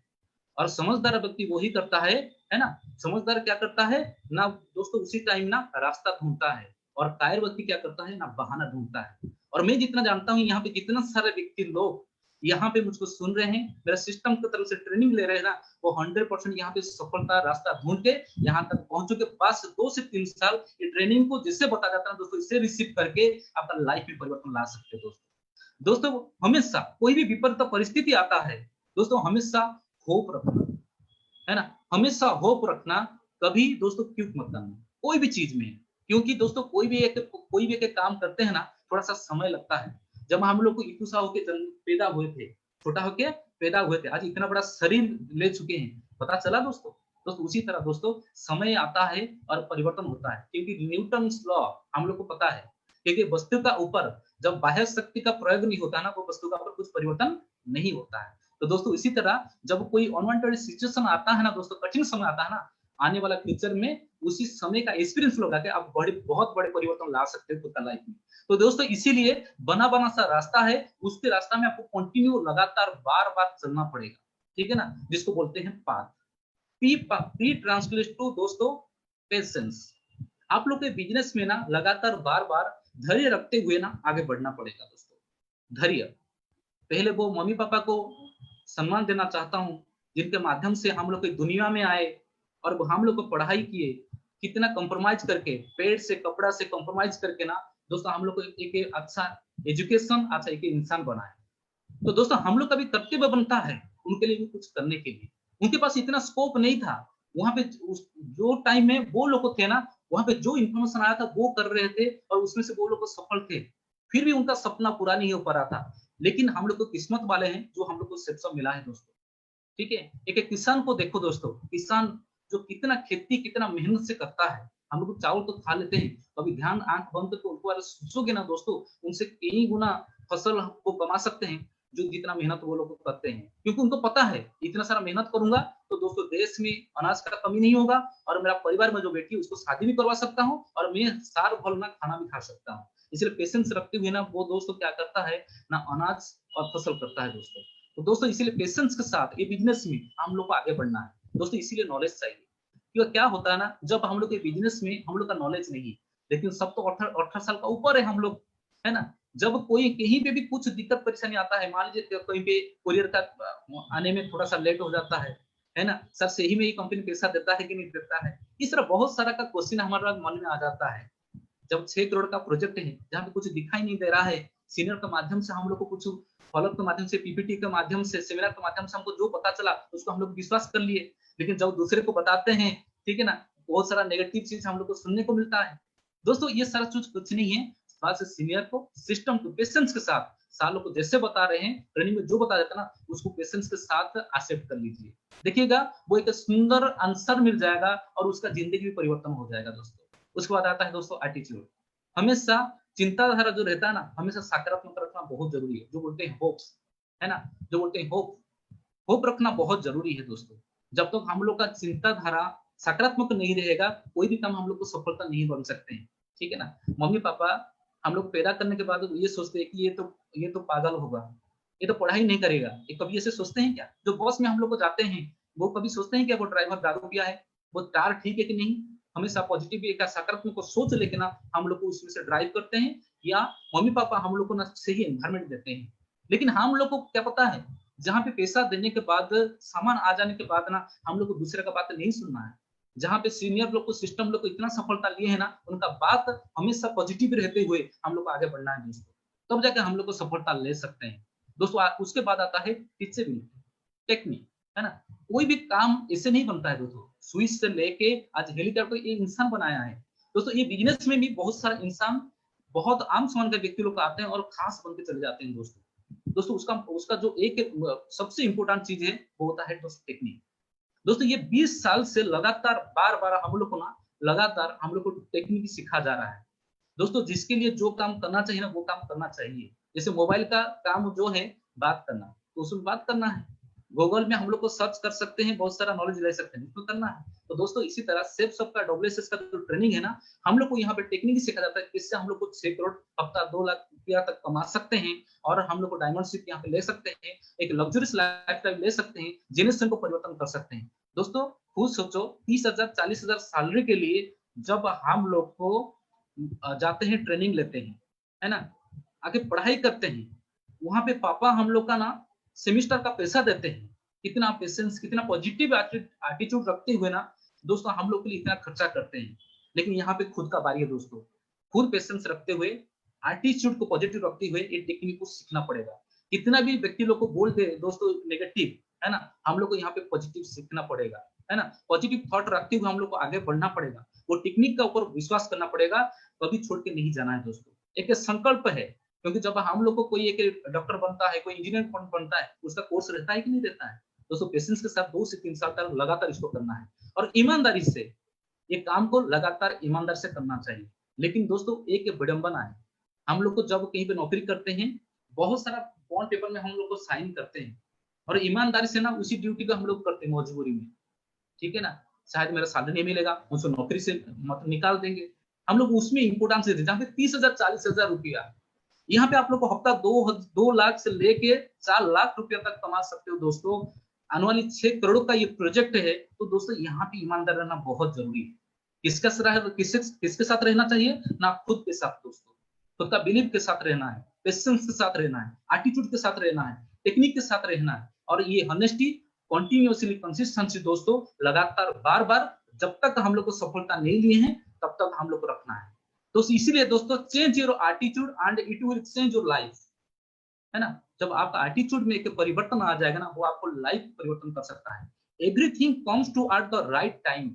और समझदार व्यक्ति वही करता है ना। समझदार क्या करता है ना दोस्तों, उसी टाइम ना रास्ता ढूंढता है, और कायर व्यक्ति क्या करता है ना, बहाना ढूंढता है। और मैं जितना जानता हूँ यहाँ पे जितना सारे व्यक्ति लोग यहाँ पे मुझको सुन रहे हैं, मेरा सिस्टम की तरफ से ट्रेनिंग ले रहे हैं ना, वो 100% यहाँ पे सफलता रास्ता ढूंढ के यहाँ तक पहुंचो के पास 2 से 3 साल ये ट्रेनिंग को जिससे बता जाता है दोस्तों, इसे रिसीव करके आपका लाइफ में परिवर्तन ला सकते हैं दोस्तों। दोस्तों हमेशा कोई भी विपरीत परिस्थिति आता है दोस्तों, हमेशा होप रखना है ना, हमेशा होप रखना। कभी दोस्तों क्विक मत करना कोई भी चीज में, क्योंकि दोस्तों कोई भी एक काम करते हैं ना, थोड़ा सा समय लगता है। जब हम लोग को इतुसा होके पैदा हुए थे, छोटा होके पैदा हुए थे, आज इतना बड़ा शरीर ले चुके हैं, पता चला दोस्तों। दोस्तों उसी तरह दोस्तों समय आता है और परिवर्तन होता है, क्योंकि न्यूटन लॉ हम लोग को पता है, क्योंकि वस्तु का ऊपर जब बाह्य शक्ति का प्रयोग नहीं होता ना, वो वस्तु का ऊपर कुछ परिवर्तन नहीं होता है। तो दोस्तों इसी तरह जब कोई अनवांटेड सिचुएशन आता है ना दोस्तों, कठिन समय आता है ना, आने वाला फ्यूचर में उसी समय का एक्सपीरियंस लगा के आप बहुत बड़े परिवर्तन ला सकते हो खुद का लाइफ में। तो दोस्तों इसीलिए बना बना सा रास्ता है, उसके रास्ता में आपको कंटिन्यू लगातार बार बार चलना पड़ेगा, ठीक है ना, जिसको बोलते हैं पाथ। पी ट्रांसलेट टू दोस्तों पेशेंस। आप लोग के बिजनेस में ना लगातार बार बार धैर्य रखते हुए ना आगे बढ़ना पड़ेगा दोस्तों। धैर्य, पहले वो मम्मी पापा को सम्मान देना चाहता हूँ, जिनके माध्यम से हम लोग दुनिया में आए और हम लोग को पढ़ाई किए, कितना कंप्रोमाइज करके, पेट से कपड़ा से कंप्रोमाइज करके ना दोस्तों हम लोग को एक अच्छा एजुकेशन, अच्छा एक इंसान बनाए। तो दोस्तों हम लोग का भी कर्तव्य बनता है उनके लिए भी कुछ करने के लिए। उनके पास इतना स्कोप नहीं था, वहां पे जो टाइम में वो लोग थे ना, वहां पे जो इन्फॉर्मेशन आया था वो कर रहे थे और उसमें से वो लोग सफल थे, फिर भी उनका सपना पूरा नहीं हो पा रहा था। लेकिन हम लोग को किस्मत वाले हैं जो हम लोग को शिक्षा मिला है दोस्तों। ठीक है, एक किसान को देखो दोस्तों, किसान जो कितना खेती कितना मेहनत से करता है। हम लोग चावल तो खा लेते हैं, कभी ध्यान आंख बंद करके उनको अगर सोचोगे ना दोस्तों, उनसे कई गुना फसल वो कमा सकते हैं जो जितना मेहनत वो लोग करते हैं, क्योंकि उनको पता है इतना सारा मेहनत करूंगा तो दोस्तों देश में अनाज का कमी नहीं होगा और मेरा परिवार में जो बेटी है उसको शादी भी करवा सकता हूँ और मैं साल भर ना खाना भी खा सकता हूँ। इसलिए पेशेंस रखते हुए ना वो दोस्तों क्या करता है ना, अनाज और फसल करता है दोस्तों। तो दोस्तों इसीलिए पेशेंस के साथ ये बिजनेस में हम लोग को आगे बढ़ना है दोस्तों। इसीलिए नॉलेज चाहिए, क्योंकि क्या होता है ना, जब हम लोग के बिजनेस में हम लोग का नॉलेज नहीं है, लेकिन सब तो 18 साल का ऊपर है हम लोग, है ना। जब कोई कहीं पे भी कुछ दिक्कत परेशानी आता है, मान लीजिए कहीं पे कोरियर का आने में थोड़ा सा लेट हो जाता है ना, सर सही में ये कंपनी पैसा देता है कि नहीं देता है, इस तरह बहुत सारा का क्वेश्चन हमारा मन में आ जाता है। जब 6 करोड़ का प्रोजेक्ट है जहाँ पे कुछ दिखाई नहीं दे रहा है, सीनियर के माध्यम से हम लोग को कुछ फॉलोअप के माध्यम से, पीपीटी के माध्यम से, सेमिनार के माध्यम से हमको जो पता चला उसको हम लोग विश्वास कर लिए, लेकिन जब दूसरे को बताते हैं, ठीक है ना, बहुत सारा नेगेटिव चीज हम लोग को सुनने को मिलता है। दोस्तों ये सारा चीज कुछ नहीं है, बस सीनियर को सिस्टम को पेशेंस के साथ सालों को जैसे बता रहे हैं ट्रेनिंग में जो बता जाता है ना, उसको पेशेंस के साथ एक्सेप्ट कर लीजिए। देखिएगा वो एक सुंदर आंसर मिल जाएगा और उसका जिंदगी भी परिवर्तन हो जाएगा दोस्तों। उसके बाद आता है दोस्तों एटीट्यूड। हमेशा चिंताधारा जो रहता है ना, हमेशा सकारात्मक रखना बहुत जरूरी है। जो बोलते हैं होप्स, है ना, जो बोलते हैं होप, होप रखना बहुत जरूरी है दोस्तों। जब तक हम लोग का चिंताधारा सकारात्मक नहीं रहेगा, कोई भी काम हम लोग को सफलता नहीं बन सकते हैं। ठीक है ना। मम्मी पापा हम लोग पैदा करने के बाद ये सोचते हैं कि ये तो पागल होगा, ये तो पढ़ाई नहीं करेगा, ये कभी ऐसे सोचते हैं क्या? जो बस में हम लोग को जाते हैं वो कभी सोचते हैं क्या वो ड्राइवर दारू पिया है, वो कार ठीक है कि नहीं? हमेशा पॉजिटिव एक सकारात्मक को सोच लेके ना हम लोग को उसमें से ड्राइव करते हैं, या मम्मी पापा हम लोग को ना सही एनवायरमेंट देते हैं। लेकिन हम लोग को क्या पता है, जहाँ पे पैसा देने के बाद, सामान आ जाने के बाद ना हम लोग को दूसरे का बात नहीं सुनना है। जहाँ पे सीनियर लोग को, सिस्टम लोग को इतना सफलता लिए है ना, उनका बात हमेशा पॉजिटिव रहते हुए हम लोग को आगे बढ़ना है दोस्तों, तब जाके हम लोग को सफलता ले सकते हैं दोस्तों। उसके बाद आता है टीचेबिलिटी, टेक्निक, है ना। कोई भी काम ऐसे नहीं बनता है दोस्तों, स्विच से लेके आज हेलीकॉप्टर ये इंसान बनाया है दोस्तों। ये बिजनेस में भी बहुत सारा इंसान, बहुत आम समान के व्यक्ति लोग आते हैं और खास बन के चले जाते हैं दोस्तों। दोस्तों उसका उसका जो एक सबसे इंपॉर्टेंट चीज है वो होता है दोस्तों टेक्निक। दोस्तों ये 20 साल से लगातार बार बार हम लोग को ना, लगातार हम लोग को टेक्निक सिखा जा रहा है दोस्तों। जिसके लिए जो काम करना चाहिए ना वो काम करना चाहिए। जैसे मोबाइल का काम जो है बात करना, तो उसमें बात करना है। गूगल में हम लोग को सर्च कर सकते हैं, बहुत सारा नॉलेज ले सकते हैं, उसमें करना है। तो दोस्तों इसी तरह सेफ सबका डब्ल्यूएसएस का जो ट्रेनिंग है ना, हम लोग को यहाँ पे टेक्निक सिखा जाता है, किससे हम लोग को 6 करोड़ हफ्ता 2 लाख रुपया तक कमा सकते हैं और हम लोग को डायमंड शिप यहाँ पे ले सकते हैं, एक लग्जरियस लाइफस्टाइल ले सकते हैं, जेनरेशन को परिवर्तन कर सकते हैं। दोस्तों खुद सोचो, 30,000 40,000 सैलरी के लिए जब हम लोग को जाते हैं, ट्रेनिंग लेते हैं, है ना, आगे पढ़ाई करते हैं, वहां पे पापा हम लोग का ना सेमिस्टर का पैसा देते हैं। कितना पेशेंस, कितना पॉजिटिव एटीट्यूड रखते हुए ना दोस्तों हम लोग के लिए इतना खर्चा करते हैं। लेकिन यहाँ पे खुद का बारी है दोस्तों, खुद पेशेंस रखते हुए, एटीट्यूड को पॉजिटिव रखते हुए ये टेक्निक को सीखना पड़ेगा। कितना भी व्यक्ति लोग को बोल दे दोस्तों नेगेटिव, है ना, हम लोग को यहाँ पे पॉजिटिव सीखना पड़ेगा, है ना। पॉजिटिव थॉट रखते हुए हम लोग को आगे बढ़ना पड़ेगा, वो टेक्निक का ऊपर विश्वास करना पड़ेगा, कभी छोड़ के नहीं जाना है दोस्तों। एक संकल्प है, क्योंकि जब हम लोग को कोई एक डॉक्टर बनता है, कोई इंजीनियर बनता है, उसका कोर्स रहता है कि नहीं रहता है दोस्तों। पेशेंस के साथ 2 से 3 साल तक लगातार इसको करना है और ईमानदारी से ये काम को लगातार ईमानदार से करना चाहिए। लेकिन दोस्तों एक विडंबना है, हम लोग को जब कहीं पे नौकरी करते हैं, बहुत सारा बॉन्ड पेपर में हम लोग को साइन करते हैं और ईमानदारी से ना उसी ड्यूटी को हम लोग करते हैं मजबूरी में, ठीक है ना। शायद मेरा सैलरी नहीं मिलेगा, मुझे नौकरी से मत निकाल देंगे, हम लोग उसमें इंपोर्टेंस देते हैं। जहाँ पे 30,000 40,000 रुपया, यहाँ पे आप लोग को हफ्ता 2 लाख से लेके 4 लाख रुपया तक कमा सकते हो दोस्तों। आने वाली 6 करोड़ का ये प्रोजेक्ट है, तो दोस्तों यहाँ पे ईमानदार रहना बहुत जरूरी है। किसके साथ रहना चाहिए ना, खुद के साथ दोस्तों। खुद का बिलीफ के साथ रहना है, पेशेंस के साथ रहना है, एटीट्यूड के साथ रहना है, टेक्निक के साथ रहना है, और ये हॉनेस्टी, कंटिन्यूअसली, कंसिस्टेंसी दोस्तों, लगातार बार बार, जब तक हम लोग को सफलता नहीं लिए हैं तब तक हम लोग को रखना है। तो इसीलिए दोस्तों change your attitude and it will change your life, है ना। जब आपका एटीट्यूड में एक परिवर्तन आ जाएगा ना, वो आपको लाइफ परिवर्तन कर सकता है। Everything comes to at the right time,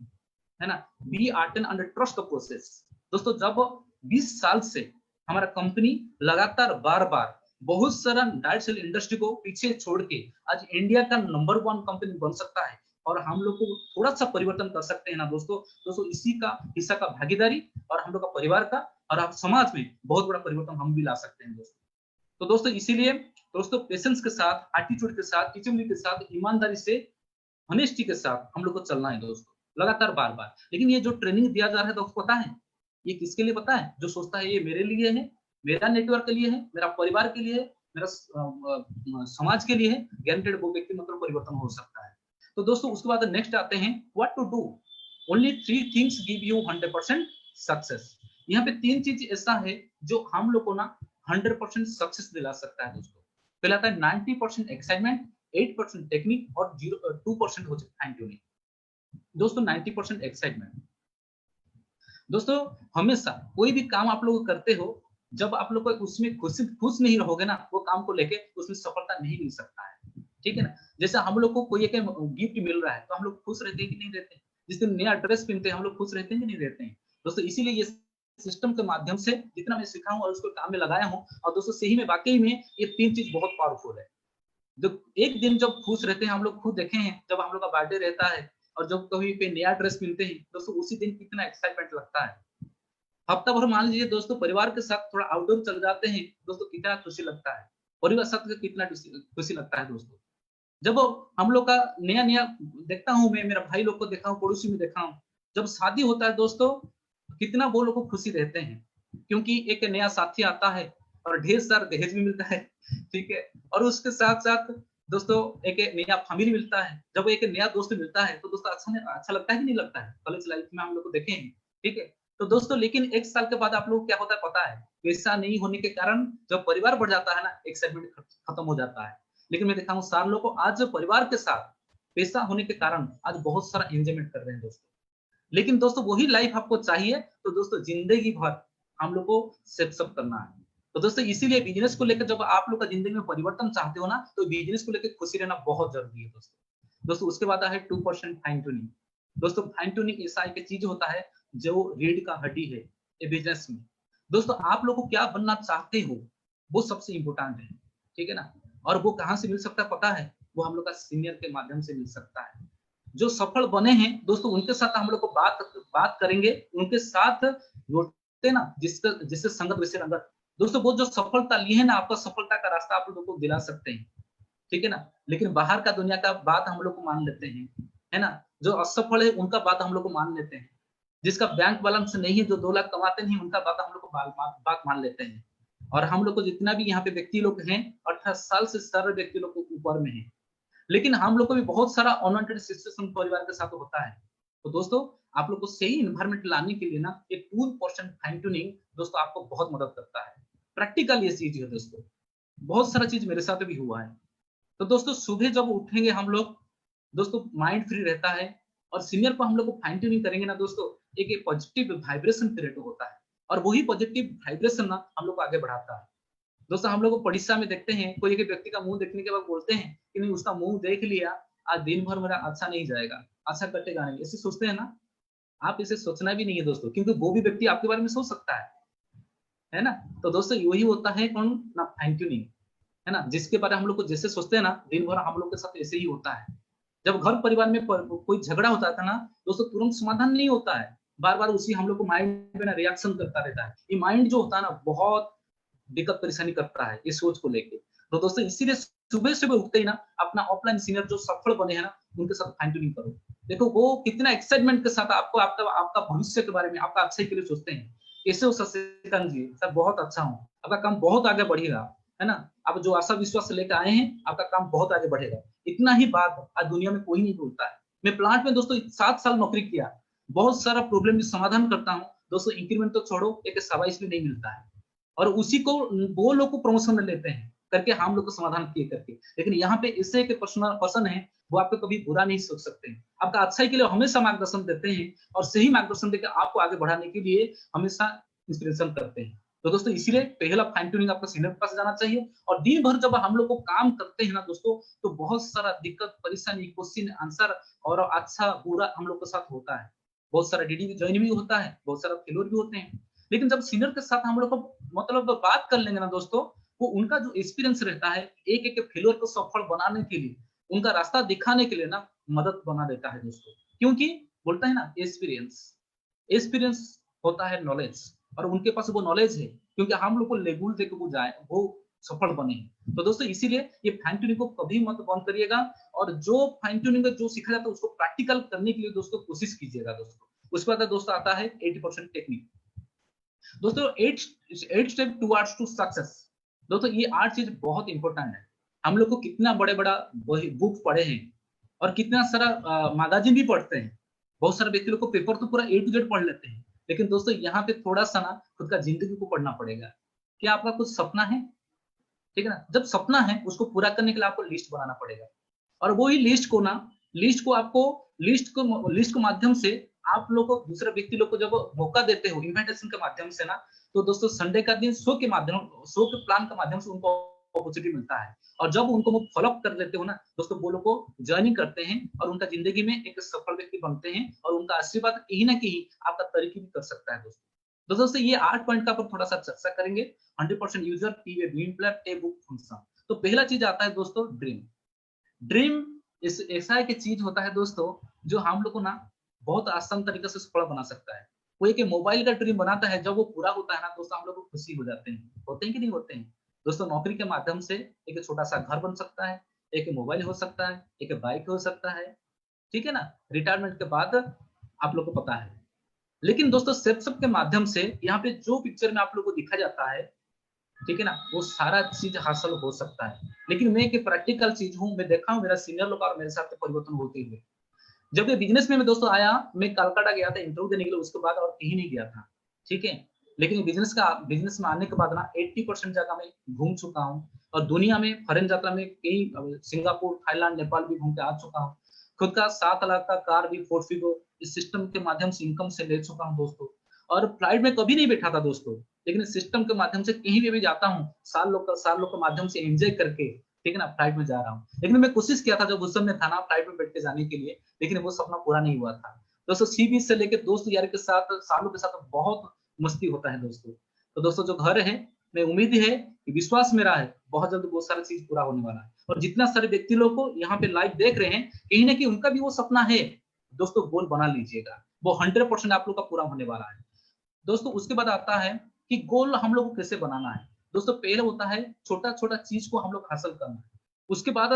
है ना। Be attend and trust the process. दोस्तों जब 20 साल से हमारा कंपनी लगातार बार बार बहुत सारा डाइट सेल इंडस्ट्री को पीछे छोड़ के आज इंडिया का नंबर 1 कंपनी बन सकता है, और हम लोग को थोड़ा सा परिवर्तन कर सकते हैं ना दोस्तों इसी का हिस्सा का भागीदारी, और हम लोग का परिवार का, और आप समाज में बहुत बड़ा परिवर्तन हम भी ला सकते हैं दोस्तों। तो दोस्तों इसीलिए दोस्तों पेशेंस के साथ, एटीट्यूड के साथ, टीचिंग के साथ, ईमानदारी से, ऑनेस्टी के साथ हम लोग को चलना है दोस्तों, लगातार बार बार। लेकिन ये जो ट्रेनिंग दिया जा रहा है दोस्तों, पता है ये किसके लिए? पता है, जो सोचता है ये मेरे लिए है, मेरा नेटवर्क के लिए है, मेरा परिवार के लिए है, मेरा समाज के लिए है, गारंटेड वो व्यक्ति मतलब परिवर्तन हो सकता है। तो दोस्तों उसके बाद नेक्स्ट आते हैं what to do. Only 3 things give you 100% success. यहाँ पे 3 चीज ऐसा है जो हम लोग को ना 100% सक्सेस दिला सकता है दोस्तों। पहला आता है 90% एक्साइटमेंट, 8% टेक्निक और 2% हो जाए फाइन ट्यूनिंग। दोस्तों 90% एक्साइटमेंट। दोस्तों हमेशा कोई भी काम आप लोग करते हो, जब आप लोग को उसमें खुश नहीं रहोगे ना, वो काम को लेके उसमें सफलता नहीं मिल सकता है, ठीक है ना। जैसे हम लोग को कोई एक गिफ्ट मिल रहा है तो हम लोग खुश रहते हैं कि नहीं रहते हैं? जिस दिन नया ड्रेस पहनते हैं हम लोग खुश रहते हैं कि नहीं रहते हैं? दोस्तों इसीलिए ये सिस्टम के माध्यम से जितना मैं सीखा हूँ और उसको काम में लगाया हूँ, और दोस्तों सही में वाकई में ये 3 चीज बहुत पावरफुल है। जो एक दिन जब खुश रहते हैं, हम लोग खुद देखे हैं, जब हम लोग का बर्थडे रहता है और जब कभी पे नया ड्रेस मिलते हैं दोस्तों, उसी दिन कितना एक्साइटमेंट लगता है। हफ्ता भर मान लीजिए दोस्तों परिवार के साथ थोड़ा आउटडोर चल जाते हैं दोस्तों, कितना खुशी लगता है, परिवार साथ कितना खुशी लगता है दोस्तों। जब हम लोग का नया नया देखता हूँ, मैं मेरा भाई लोग को देखा हूँ, पड़ोसी में देखा हूँ, जब शादी होता है दोस्तों कितना वो लोग को खुशी रहते हैं, क्योंकि एक नया साथी आता है और ढेर सारा दहेज भी मिलता है, ठीक है। और उसके साथ साथ दोस्तों एक नया फैमिली मिलता है। जब एक नया दोस्त मिलता है तो दोस्तों अच्छा लगता है कि नहीं लगता है? कॉलेज लाइफ में हम लोग को देखे हैं, ठीक है। तो दोस्तों लेकिन 1 साल के बाद आप लोग क्या होता है पता है? पैसा नहीं होने के कारण जब परिवार बढ़ जाता है ना, एक्साइटमेंट खत्म हो जाता है। लेकिन मैं देखा हूँ सार लोग को आज परिवार के साथ पैसा होने के कारण आज बहुत सारा एंजॉयमेंट कर रहे हैं दोस्तों। लेकिन दोस्तों वही लाइफ आपको चाहिए तो दोस्तों जिंदगी भर हम लोग को सब करना है। तो दोस्तों इसीलिए बिजनेस को लेकर जब आप लोग का जिंदगी में परिवर्तन चाहते हो ना, तो बिजनेस को लेकर खुशी रहना बहुत जरूरी है दोस्तों। उसके बाद है 2% फाइन ट्यूनिंग। दोस्तों फाइन ट्यूनिंग ऐसा एक चीज होता है जो रीढ़ का हड्डी है ये बिजनेस में। दोस्तों आप लोग को क्या बनना चाहते हो वो सबसे इंपॉर्टेंट है, ठीक है ना। और वो कहाँ से मिल सकता है पता है? वो हम लोग का सीनियर के माध्यम से मिल सकता है। जो सफल बने हैं दोस्तों उनके साथ हम लोग को बात करेंगे, उनके साथ जुड़ते ना, जिससे संगत वैसे रंगत। दोस्तों वो जो सफलता ली है ना, आपका सफलता का रास्ता आप लोगों को दिला सकते हैं, ठीक है ना। लेकिन बाहर का दुनिया का बात हम लोग को मान लेते हैं, है ना। जो असफल है उनका बात हम लोग को मान लेते हैं, जिसका बैंक बैलेंस नहीं है, जो 2 लाख कमाते नहीं उनका बात हम लोग को बात मान लेते हैं। और हम लोग को जितना भी यहाँ पे व्यक्ति लोग हैं 18 साल से सारे व्यक्ति लोग को ऊपर में है, लेकिन हम लोग को भी बहुत सारा अनवांटेड सिचुएशन परिवार के साथ होता है। तो दोस्तों आप लोग को सही एनवायरनमेंट लाने के लिए ना एक 2% फाइन ट्यूनिंग दोस्तों आपको बहुत मदद करता है। प्रैक्टिकल ये चीज है दोस्तों, बहुत सारा चीज मेरे साथ भी हुआ है। तो दोस्तों सुबह जब उठेंगे हम लोग दोस्तों माइंड फ्री रहता है, और सीनियर को हम लोग को फाइन ट्यूनिंग करेंगे ना दोस्तों, एक पॉजिटिव वाइब्रेशन क्रिएट होता है, और वही पॉजिटिव वाइब्रेशन ना हम लोग को आगे बढ़ाता है। दोस्तों हम लोग को परीक्षा में देखते हैं, कोई एक व्यक्ति का मुंह देखने के बाद बोलते हैं कि नहीं उसका मुंह देख लिया, आज दिन भर मेरा अच्छा नहीं जाएगा, अच्छा कटेगा नहीं, ऐसे सोचते हैं ना। आप इसे सोचना भी नहीं है दोस्तों, क्योंकि वो भी व्यक्ति आपके बारे में सोच सकता है ना। तो दोस्तों यही होता है कौन ना फाइन ट्यूनिंग, है ना। जिसके बारे में हम लोग को जैसे सोचते हैं ना, दिन भर हम लोग के साथ ऐसे ही होता है। जब घर परिवार में कोई झगड़ा होता था ना दोस्तों, तुरंत समाधान नहीं होता है, बार बार उसी हम लोग को माइंड में ना रिएक्शन करता रहता है। ये माइंड जो होता है ना बहुत दिक्कत परेशानी करता है इस सोच को लेके। तो दोस्तों इसीलिए सुबह सुबह उठते ही ना अपना ऑफलाइन सीनियर जो सफल बने हैं ना उनके साथ फाइन ट्यूनिंग करो। देखो वो कितना एक्साइटमेंट के साथ आपको आपका भविष्य के बारे में, आपका अच्छे के लिए सोचते हैं। कैसे हो सर जी? सर बहुत अच्छा हूँ, आपका काम बहुत आगे बढ़ेगा, है ना। आप जो आशा विश्वास लेकर आए हैं आपका काम बहुत आगे बढ़ेगा। इतना ही बात आज दुनिया में कोई नहीं बोलता है। मैं प्लांट में दोस्तों 7 साल नौकरी किया, बहुत सारा प्रॉब्लम में समाधान करता हूँ दोस्तों। इंक्रीमेंट तो छोड़ो, एक शाबाश भी नहीं मिलता है, और उसी को वो लोग को प्रमोशन में लेते हैं करके हम लोग को समाधान किए करके। लेकिन यहाँ पे इससे एक पर्सन है वो आपको कभी बुरा नहीं सोच सकते हैं, आपका अच्छाई के लिए हमेशा मार्गदर्शन देते हैं, और सही मार्गदर्शन देकर आपको आगे बढ़ाने के लिए हमेशा इंस्पिरेशन करते हैं। तो दोस्तों इसीलिए पहला फाइन ट्यूनिंग आपको सीनियर के पास जाना चाहिए। और दिन भर जब हम लोग को काम करते हैं ना दोस्तों, तो बहुत सारा दिक्कत परेशानी, क्वेश्चन आंसर और अच्छा बुरा हम लोग के साथ होता है। बहुत सारा डीडी ज्वाइन भी होता है, बहुत सारा फेल्योर भी होते हैं। लेकिन जब सीनियर के साथ हम लोग को मतलब बात कर लेंगे ना दोस्तों, वो उनका जो एक्सपीरियंस रहता है एक एक फेल्योर को सफल बनाने के लिए, उनका रास्ता दिखाने के लिए ना मदद बना देता है दोस्तों। क्योंकि बोलता है ना एक्सपीरियंस, एक्सपीरियंस होता है नॉलेज, और उनके पास वो नॉलेज है क्योंकि हम लोग को लेबुल देके वो जाए, वो सफल बने। तो दोस्तों इसीलिए ये फाइन ट्यूनिंग को कभी मत बंद करिएगा, और जो फाइन ट्यूनिंग का जो सीखा जाता है उसको प्रैक्टिकल करने के लिए दोस्तों कोशिश कीजिएगा दोस्तों। उसके बाद दोस्तों आता है 80% टेक्निक। दोस्तों 8 स्टेप टुवर्ड्स टू सक्सेस। दोस्तों ये 8 चीज बहुत इंपॉर्टेंट है। हम लोग को कितना बड़े बड़ा बुक पढ़े हैं और कितना सारा मैगजीन भी पढ़ते हैं। बहुत सारे व्यक्ति लोग को पेपर तो पूरा A to Z पढ़ लेते हैं, लेकिन दोस्तों यहाँ पे थोड़ा सा ना खुद का जिंदगी को पढ़ना पड़ेगा। क्या आपका कुछ सपना है? ठीक है ना, जब सपना है उसको पूरा करने के लिए आपको लिस्ट बनाना पड़ेगा। और वही लिस्ट को माध्यम से आप लोग को दूसरे व्यक्ति लोग को जब मौका देते हो इन्विटेशन के माध्यम से ना, तो दोस्तों संडे का दिन शो के प्लान के माध्यम से उनको अपॉर्चुनिटी मिलता है। और जब उनको फॉलोअप कर लेते हो ना दोस्तों, वो लोग को ज्वाइनिंग करते हैं और उनका जिंदगी में एक सफल व्यक्ति बनते हैं, और उनका आशीर्वाद कहीं ना कहीं आपका तरीके भी कर सकता है दोस्तों। तो दोस्तों ये 8 पॉइंट का पर थोड़ा सा चर्चा करेंगे। 100% user T dream plan a book function. तो पहला चीज आता है दोस्तों ड्रीम। ड्रीम इस ऐसा एक चीज होता है दोस्तों जो हम लोग को ना बहुत आसान तरीके से सफल बना सकता है। कोई एक मोबाइल का ड्रीम बनाता है, जब वो पूरा होता है ना दोस्तों, हम लोग को खुशी हो जाते हैं। होते हैं कि नहीं होते हैं दोस्तों? नौकरी के माध्यम से एक छोटा सा घर बन सकता है, एक मोबाइल हो सकता है, एक बाइक हो सकता है, ठीक है ना, रिटायरमेंट के बाद आप लोग को पता है। लेकिन दोस्तों सेप के माध्यम से यहाँ पे जो पिक्चर में आप लोग को दिखा जाता है, ठीक है ना, वो सारा चीज हासिल हो सकता है। लेकिन मैं एक प्रैक्टिकल चीज हूँ, मैं देखा हूँ मेरा सीनियर लोग और मेरे साथ परिवर्तन होते हुए। जब ये बिजनेस में मैं दोस्तों आया, मैं कलकत्ता गया था इंटरव्यू देने के लिए, उसके बाद और कहीं नहीं गया था, ठीक है। लेकिन बिजनेस में आने के बाद ना 80% जगह मैं घूम चुका हूँ, और दुनिया में फॉरेन यात्रा में कई सिंगापुर, थाईलैंड, नेपाल भी घूम के आ चुका हूँ। खुद का 7 लाख का कार भी फोर्टफिगो इस सिस्टम के माध्यम से इनकम से ले चुका हूँ दोस्तों। और फ्लाइट में कभी नहीं बैठा था दोस्तों, लेकिन सिस्टम के माध्यम से कहीं भी जाता हूँ, साल लोग के माध्यम से एंजॉय करके, ठीक है ना, फ्लाइट में जा रहा हूँ। लेकिन मैं कोशिश किया था जब उस समय था ना फ्लाइट में बैठ के जाने के लिए, लेकिन वो सपना पूरा नहीं हुआ था दोस्तों। सी बीच से लेकर दोस्त यार के साथ, सालों के साथ बहुत मस्ती होता है दोस्तों। तो दोस्तों जो घर है, मैं उम्मीद है कि विश्वास मेरा है बहुत जल्द बहुत सारी चीज पूरा होने वाला है। और जितना सारे व्यक्ति लोग को यहाँ पे लाइव देख रहे हैं, कहीं ना कहीं उनका भी वो सपना है दोस्तों, गोल बना लीजिएगा, वो 100% आप लोग का पूरा होने वाला है दोस्तों। उसके बाद आता है कि गोल हम लोग को कैसे बनाना है दोस्तों। पहले होता है छोटा छोटा चीज को हम लोग हासिल करना है, उसके बाद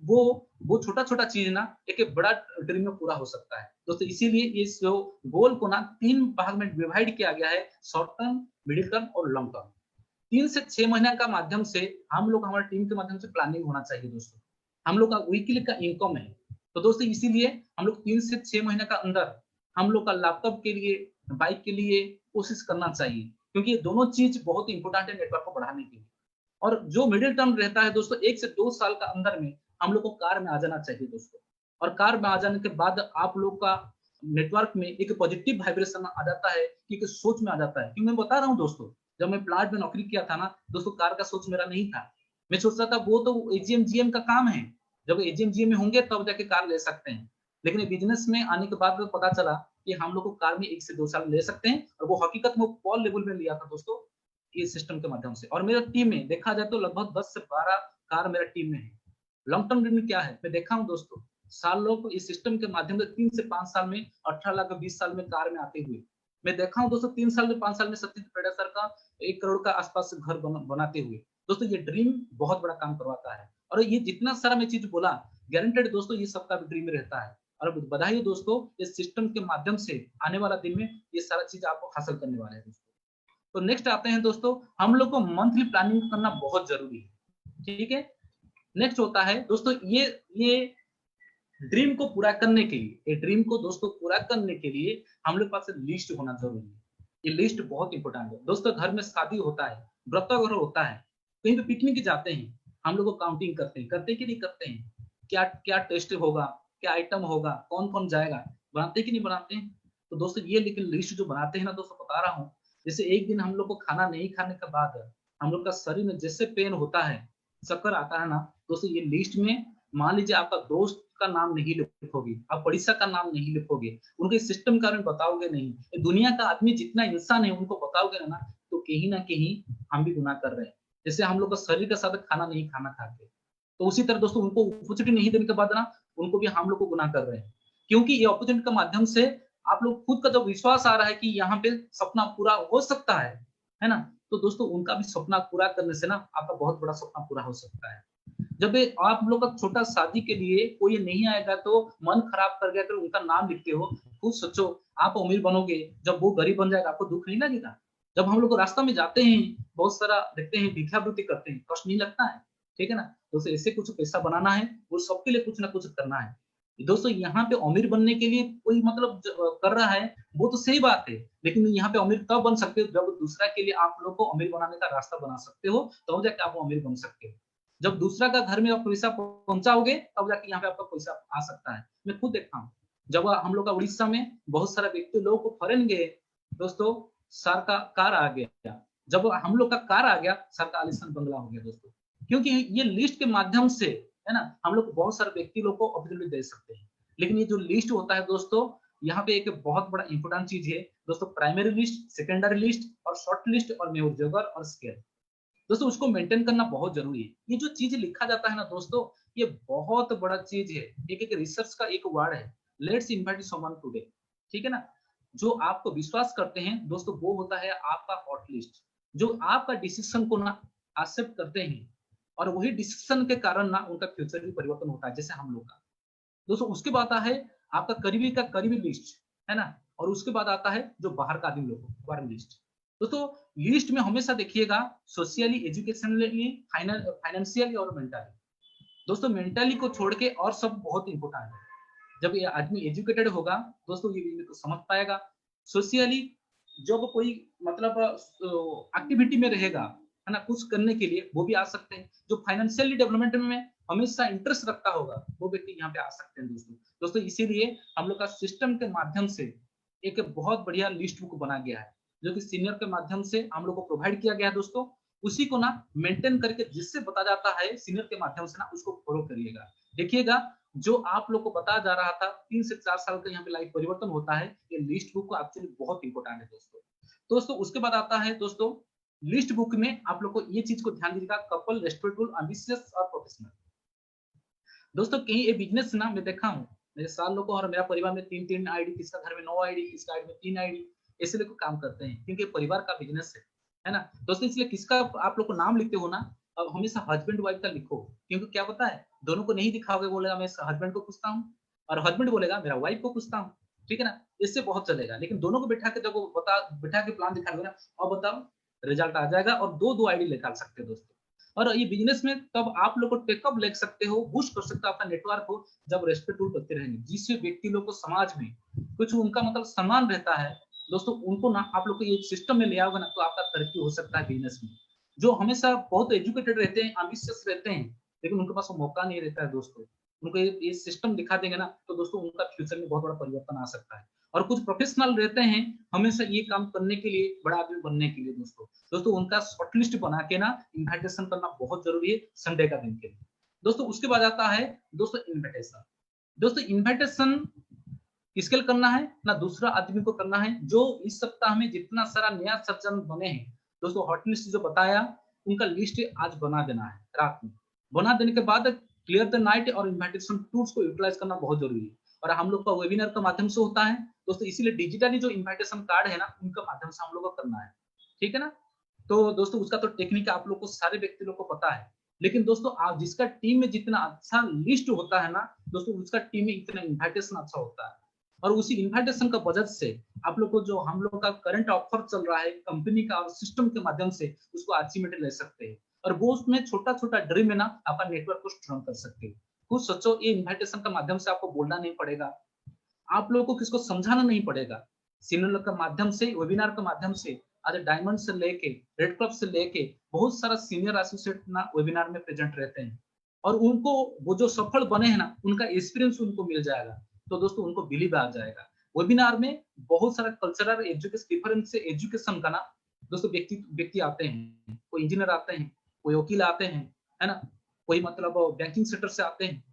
वो वो छोटा छोटा चीज ना एक बड़ा ड्रीम में पूरा हो सकता है दोस्तों। इसीलिए इस जो गोल को ना 3 भाग में डिवाइड किया गया है, शॉर्ट टर्म, मिडिल टर्म और लॉन्ग टर्म। 3 से 6 महीने का माध्यम से हम लोग, हमारे टीम के माध्यम से प्लानिंग होना चाहिए दोस्तों। हम लोग का वीकली का इनकम है, तो दोस्तों इसीलिए हम लोग 3 से 6 महीने का अंदर हम लोग का लैपटॉप के लिए, बाइक के लिए कोशिश करना चाहिए, क्योंकि ये दोनों चीज बहुत इंपॉर्टेंट है नेटवर्क को बढ़ाने के लिए। और जो मिडिल टर्म रहता है दोस्तों, 1 से 2 साल का अंदर में हम लोग को कार में आ जाना चाहिए दोस्तों। और कार में आ जाने के बाद आप लोग का नेटवर्क में एक पॉजिटिव वाइब्रेशन आ जाता है, कि एक सोच में आ जाता है। क्योंकि मैं बता रहा हूँ दोस्तों, जब मैं प्लांट में नौकरी किया था ना दोस्तों, कार का सोच मेरा नहीं था। मैं सोच रहा था वो तो एजीएम जीएम का काम है, जब एजीएम जीएम में होंगे तब जाके कार ले सकते हैं। लेकिन बिजनेस में आने के बाद पता चला कि हम लोग को कार में 1 से 2 साल ले सकते हैं, और वो हकीकत में पॉल लेवल में लिया था दोस्तों, इस सिस्टम के माध्यम से। और मेरा टीम में देखा जाए तो लगभग 10 से 12 कार मेरा टीम में है। लॉन्ग टर्म ड्रीम क्या है, मैं देखा हूँ दोस्तों, साल लोग इस सिस्टम के माध्यम से 3 से 5 साल में 18 लाख 20 साल में कार में आते हुए। मैं देखा हूँ दोस्तों 3 साल में 5 साल में सतीश पेड़ा सर का 1 करोड़ का आसपास घर बनाते हुए दोस्तों। ये ड्रीम बहुत बड़ा काम करवाता है। और ये जितना सारा मैं चीज बोला, गारंटेड दोस्तों ये सबका भी ड्रीम रहता है। और बधाई दोस्तों, इस सिस्टम के माध्यम से आने वाला दिन में ये सारा चीज आपको हासिल करने वाले हैं दोस्तों। तो नेक्स्ट आते हैं दोस्तों, हम लोग को मंथली प्लानिंग करना बहुत जरूरी है, ठीक है। नेक्स्ट होता है दोस्तों, ये ड्रीम को पूरा करने के लिए, ये ड्रीम को दोस्तों पूरा करने के लिए हम लोग पास लिस्ट होना जरूरी है। ये लिस्ट बहुत इंपॉर्टेंट है दोस्तों। घर में शादी होता है, व्रतवग्रह होता है, कहीं पे पिकनिक जाते हैं, हम लोग को काउंटिंग करते हैं कि नहीं करते हैं? क्या क्या टेस्ट होगा, क्या आइटम होगा, कौन कौन जाएगा, बनाते कि नहीं बनाते हैं? तो दोस्तों ये लेकिन लिस्ट जो बनाते हैं ना दोस्तों, बता रहा हूँ जैसे एक दिन हम लोग को खाना नहीं खाने के बाद हम लोग का शरीर में जैसे पेन होता है, चक्कर आता है ना, दोस्तों ये लिस्ट में मान लीजिए आपका दोस्त का नाम नहीं लिखोगे, आप पड़ोसा का नाम नहीं लिखोगे, उनके सिस्टम के बारे में बताओगे नहीं, ये दुनिया का आदमी जितना इंसान है उनको बताओगे ना, तो कहीं ना कहीं हम भी गुनाह कर रहे हैं। जैसे हम लोग का शरीर के साथ खाना नहीं खाना खाते, तो उसी तरह दोस्तों उनको अपॉर्चुनिटी नहीं देने के बाद ना, उनको भी हम लोग को गुनाह कर रहे हैं। क्योंकि ये अपॉर्चुनिटी के माध्यम से आप लोग खुद का जब विश्वास आ रहा है कि यहाँ पे सपना पूरा हो सकता है ना? तो दोस्तों उनका भी सपना पूरा करने से ना आपका बहुत बड़ा सपना पूरा हो सकता है। जब ये आप लोग का छोटा शादी के लिए कोई नहीं आएगा तो मन खराब कर गया, अगर उनका नाम लिखते हो, खुद सोचो आप अमीर बनोगे, जब वो गरीब बन जाएगा आपको दुःख नहीं लगेगा? जब हम लोग रास्ता में जाते हैं, बहुत सारा देखते हैं, भिक्षा-वृत्ति करते हैं, कष्ट नहीं लगता है? ठीक है ना? दोस्तों ऐसे कुछ पैसा बनाना है और सबके लिए कुछ ना कुछ करना है। दोस्तों यहाँ पे अमीर बनने के लिए कोई मतलब कर रहा है, वो तो सही बात है, लेकिन यहाँ पे अमीर तब बन सकते हो जब दूसरा के लिए आप लोग को अमीर बनाने का रास्ता बना सकते हो, तब जाके आप अमीर बन सकते हो। जब दूसरा का घर में आप पैसा पहुँचाओगे, तब जाके यहाँ पे आपका पैसा आ सकता है। मैं खुद देखा हूँ, जब हम लोग का उड़ीसा में बहुत सारा व्यक्ति लोगों को फॉरेन गए, दोस्तों सर का कार आ गया। जब हम लोग का कार आ गया, सर का आलीशान बंगला हो गया दोस्तों। क्योंकि ये लिस्ट के माध्यम से, है ना, हम लोग बहुत सारे व्यक्ति लोग को अपॉर्चुनिटी दे सकते हैं। लेकिन ये जो लिस्ट होता है दोस्तों, यहाँ पे एक बहुत बड़ा इंपॉर्टेंट चीज है दोस्तों, प्राइमरी लिस्ट, सेकेंडरी लिस्ट और शॉर्ट लिस्ट और मेजर और स्केल। दोस्तों उसको मेंटेन करना बहुत जरूरी है। ये जो चीज लिखा जाता है ना दोस्तों, ये बहुत बड़ा चीज है। एक रिसर्च का एक वर्ड है, लेट्स इनवाइट समवन टुडे। ठीक है ना? जो आपको विश्वास करते हैं दोस्तों, वो होता है आपका हॉट लिस्ट, जो आपका डिसीजन को ना एक्सेप्ट करते हैं, और वही डिसीजन के कारण ना उनका फ्यूचर भी परिवर्तन होता है, जैसे हम लोग का। दोस्तों उसके बाद आता है आपका करीबी का करीबी लिस्ट, है ना, और उसके बाद आता है जो बाहर का आदमी लोग, फॉरेन लिस्ट। दोस्तों लिस्ट में हमेशा देखिएगा सोशली, एजुकेशनली, फाइनेंशियली और मेंटली। दोस्तों मेंटली को छोड़ के और सब बहुत इंपॉर्टेंट है। जब ये आदमी एजुकेटेड होगा दोस्तों, ये भी तो समझ पाएगा। सोशली जब कोई मतलब एक्टिविटी में रहेगा, है ना, कुछ करने के लिए, वो भी आ सकते हैं। जो फाइनेंशियली डेवलपमेंट में हमेशा इंटरेस्ट रखता होगा, वो व्यक्ति यहाँ पे आ सकते हैं दोस्तों। दोस्तों इसीलिए हम लोग का सिस्टम के माध्यम से एक बहुत बढ़िया लिस्ट बुक बना गया है, जो कि सीनियर के माध्यम से हम लोग को प्रोवाइड किया गया है दोस्तों। उसी को ना मेंटेन करके जिससे बताया जाता है सीनियर के माध्यम से ना, उसको फॉलो करिएगा। देखिएगा जो आप लोग को बताया जा रहा था, 3 से 4 साल का यहाँ पे लाइफ परिवर्तन होता है। ये लिस्ट बुक को एक्चुअली बहुत इंपॉर्टेंट है दोस्तों। दोस्तों उसके बाद आता है दोस्तों, लिस्ट बुक में आप लोग को ये चीज को ध्यान दीजिएगा, कपल, रेस्पेक्टफुल, एम्बिशियस और प्रोफेशनल। दोस्तों कहीं ये बिजनेस ना मैं देखा हूँ, मेरे साल लोग को, और मेरा परिवार में 3-3 आईडी, किसका घर में 9 आईडी, किसका आईडी में 3 आईडी, ऐसे लोग काम करते हैं, क्योंकि परिवार का बिजनेस है ना दोस्तों। इसलिए किसका आप लोग को नाम लिखते हो ना, अब हमेशा हस्बैंड वाइफ का लिखो, क्योंकि क्या पता है, दोनों को नहीं दिखाओगे, बोलेगा मैं हस्बैंड को पूछता हूँ, और हस्बैंड बोलेगा मेरा वाइफ को पूछता हूँ। ठीक है ना? इससे बहुत चलेगा। लेकिन दोनों को बैठा के जब वो बैठा के प्लान दिखाओगे ना, और बताओ, रिजल्ट आ जाएगा, और दो दो आईडी निकाल सकते हो दोस्तों। और ये बिजनेस में तब आप लोग को टेकअप ले सकते हो, बूस्ट कर सकते हो आपका नेटवर्क को, जब रेस्पेक्टफुल करते रहेंगे, जिससे व्यक्ति लोग को समाज में कुछ उनका मतलब सम्मान रहता है दोस्तों। उनको ना आप लोग को ये सिस्टम में ले आओगे ना, तो आपका तरक्की हो सकता है बिजनेस में। जो हमेशा बहुत एजुकेटेड रहते हैं, एम्बिशियस रहते हैं, लेकिन उनके पास वो मौका नहीं रहता है दोस्तों। उनको ये सिस्टम दिखा देंगे ना, तो दोस्तों उनका फ्यूचर में बहुत बड़ा परिवर्तन आ सकता है। और कुछ प्रोफेशनल रहते हैं हमेशा ये काम करने के लिए, बड़ा आदमी बनने के लिए दोस्तों उनका शॉर्ट लिस्ट बना के ना इन्विटेशन करना बहुत जरूरी है, संडे का दिन के लिए दोस्तों। उसके बाद आता है दोस्तों इन्विटेशन। दोस्तों इन्विटेशन किसके लिए करना है ना, दूसरा आदमी को करना है। जो इस सप्ताह में जितना सारा नया सज्जन बने हैं दोस्तों, हॉट लिस्ट जो बताया, उनका लिस्ट आज बना देना है। रात में बना देने के बाद क्लियर द नाइट और इन्विटेशन टूल्स को यूटिलाइज करना बहुत जरूरी है। और हम लोग का वेबिनार के माध्यम से होता है दोस्तों, इसीलिए डिजिटली जो इन्विटेशन कार्ड है ना, उनके माध्यम से हम लोग को करना है। ठीक है ना? तो दोस्तों उसका तो टेक्निक आप लोग को, सारे व्यक्ति लोग को पता है। लेकिन दोस्तों आप जिसका टीम में जितना अच्छा लिस्ट होता है ना दोस्तों, उसका टीम में इतना इन्विटेशन अच्छा होता है। और उसी इन्विटेशन का बजट से आप लोग को जो हम लोग का करंट ऑफर चल रहा है कंपनी का और सिस्टम के माध्यम से, उसको अचीवमेंट ले सकते हैं। और वो उसमें छोटा छोटा ड्रीम में ना आपका नेटवर्क को स्ट्रॉन्ग कर सकते हैं। खुद सोचो, ये इन्विटेशन के माध्यम से आपको बोलना नहीं पड़ेगा, आप लोगों को किसको समझाना नहीं पड़ेगा। सीनियर के माध्यम से, वेबिनार के माध्यम से, आज डायमंड से लेके रेड क्लब से लेके बहुत सारा सीनियर एसोसिएट ना वेबिनार में प्रेजेंट रहते हैं। और उनको वो जो सफल बने हैं ना, उनका एक्सपीरियंस उनको मिल जाएगा, तो दोस्तों उनको बिलीव आ जाएगा। वेबिनार में बहुत सारा कल्चरल एजुकेशन डिफरेंट से एजुकेशन का ना दोस्तों व्यक्ति आते हैं, कोई इंजीनियर आते हैं, कोई वकील आते हैं, है ना, कोई मतलब बैंकिंग सेक्टर से आते हैं,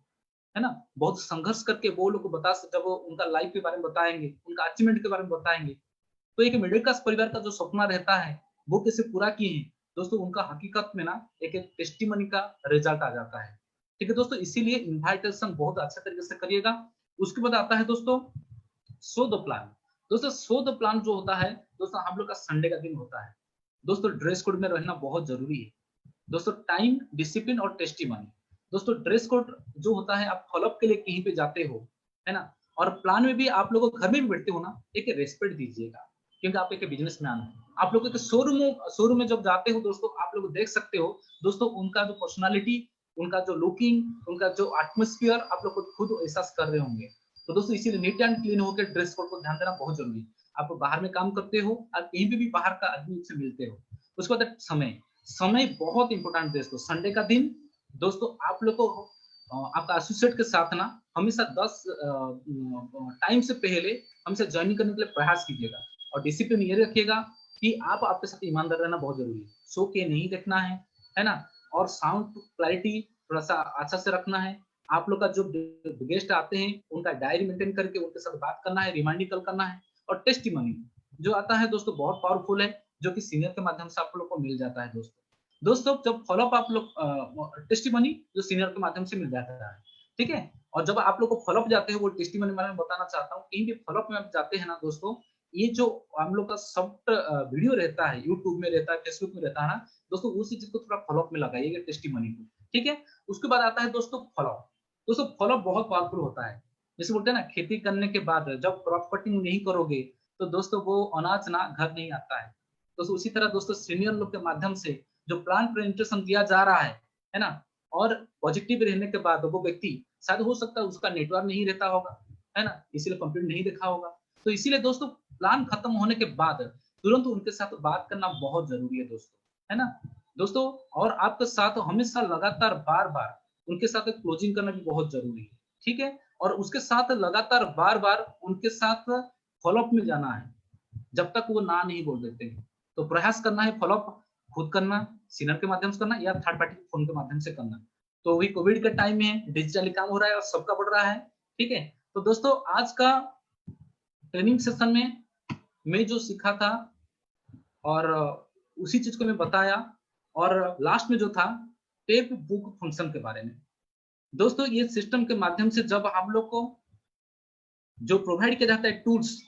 है ना, बहुत संघर्ष करके वो लोग को जब वो उनका लाइफ के बारे में बताएंगे, उनका अचीवमेंट के बारे में बताएंगे, तो एक मिडिल क्लास परिवार का जो सपना रहता है वो कैसे पूरा किए हैं दोस्तों, उनका हकीकत में ना एक टेस्टिमनी का रिजल्ट आ जाता है। ठीक है दोस्तों, इसीलिए इनवाइटेशन बहुत अच्छे तरीके से करिएगा। उसके बाद आता है दोस्तों सो द प्लान। दोस्तों सो द प्लान जो होता है दोस्तों, हम लोग का संडे का दिन होता है दोस्तों, ड्रेस कोड में रहना बहुत जरूरी है दोस्तों, टाइम डिसिप्लिन और टेस्टिमनी। दोस्तों ड्रेस कोड जो होता है, आप फॉलोअप के लिए कहीं पे जाते हो, है ना, और प्लान में भी आप लोग घर में भी बैठते हो ना, एक रेस्पेक्ट दीजिएगा, क्योंकि आप एक बिजनेसमैन हो। आप लोग के शोरूम में जब जाते हो दोस्तों, आप लोग देख सकते हो दोस्तों, उनका जो पर्सनालिटी, उनका जो लुकिंग, उनका जो एटमॉस्फेयर आप लोग को खुद एहसास कर रहे होंगे। तो दोस्तों इसीलिए नीट एंड क्लीन होकर ड्रेस कोड को ध्यान देना बहुत जरूरी है। आप बाहर में काम करते हो, आप कहीं भी बाहर का आदमी से मिलते हो। उसके बाद समय बहुत इंपॉर्टेंट दोस्तों, संडे का दिन दोस्तों आप लोग को आपका एसोसिएट के साथ ना हमेशा 10 टाइम से पहले हमेशा ज्वाइनिंग करने के लिए प्रयास कीजिएगा, और डिसिप्लिन ये रखिएगा कि आप आपके साथ ईमानदार रहना बहुत जरूरी है। सो के नहीं देखना है ना, और साउंड क्लैरिटी थोड़ा सा अच्छा से रखना है। आप लोग का जो गेस्ट आते हैं उनका डायरी मेंटेन करके उनके साथ बात करना है, रिमाइंडिंग कल करना है। और टेस्टिमनी जो आता है दोस्तों बहुत पावरफुल है, जो कि सीनियर के माध्यम से आप लोग को मिल जाता है दोस्तों जब फॉलोअप आप लोग टेस्टिमनी जो सीनियर के माध्यम से मिल जाता है, ठीक है। और जब आप लोग को फॉलोअप जाते हैं, वो टेस्टिमनी में बताना चाहता हूँ, कहीं भी फॉलोअप में आप जाते हैं ना दोस्तों, ये जो हम लोग का सॉफ्ट वीडियो रहता है, यूट्यूब में रहता है, फेसबुक में रहता है ना दोस्तों, उसी चीज को थोड़ा फॉलोअप में लगाइएगा, टेस्टिमनी को, ठीक है। उसके बाद आता है दोस्तों फॉलोअप। दोस्तों फॉलोअप बहुत पावरफुल होता है। जैसे बोलते हैं ना, खेती करने के बाद जब क्रॉप कटिंग नहीं करोगे तो दोस्तों वो अनाज ना घर नहीं आता है। तो उसी तरह दोस्तों सीनियर लोग के माध्यम से जो प्लान प्रेजेंटेशन दिया जा रहा है ना, और पॉजिटिव रहने के बाद वो व्यक्ति शायद हो सकता है उसका नेटवर्क नहीं रहता होगा, है ना, इसीलिए कंप्लीट नहीं देखा होगा। तो इसीलिए दोस्तों प्लान खत्म होने के बाद तुरंत उनके साथ बात करना बहुत जरूरी है दोस्तों, है ना दोस्तों। और आपके साथ हमेशा लगातार बार बार उनके साथ क्लोजिंग करना भी बहुत जरूरी है, ठीक है। और उसके साथ लगातार बार बार उनके साथ फॉलोअप में जाना है जब तक वो ना नहीं बोल देते हैं। तो प्रयास करना है फॉलोअप खुद करना, सीनियर के माध्यम से करना या थर्ड पार्टी फोन के माध्यम से करना। तो वही कोविड के टाइम में डिजिटली काम हो रहा है और सबका बढ़ रहा है, ठीक है। तो दोस्तों आज का ट्रेनिंग सेशन में मैं जो सीखा था और उसी चीज को मैं बताया, और लास्ट में जो था टेप बुक फंक्शन के बारे में। दोस्तों ये सिस्टम के माध्यम से जब हम लोग को जो प्रोवाइड किया जाता है टूल्स,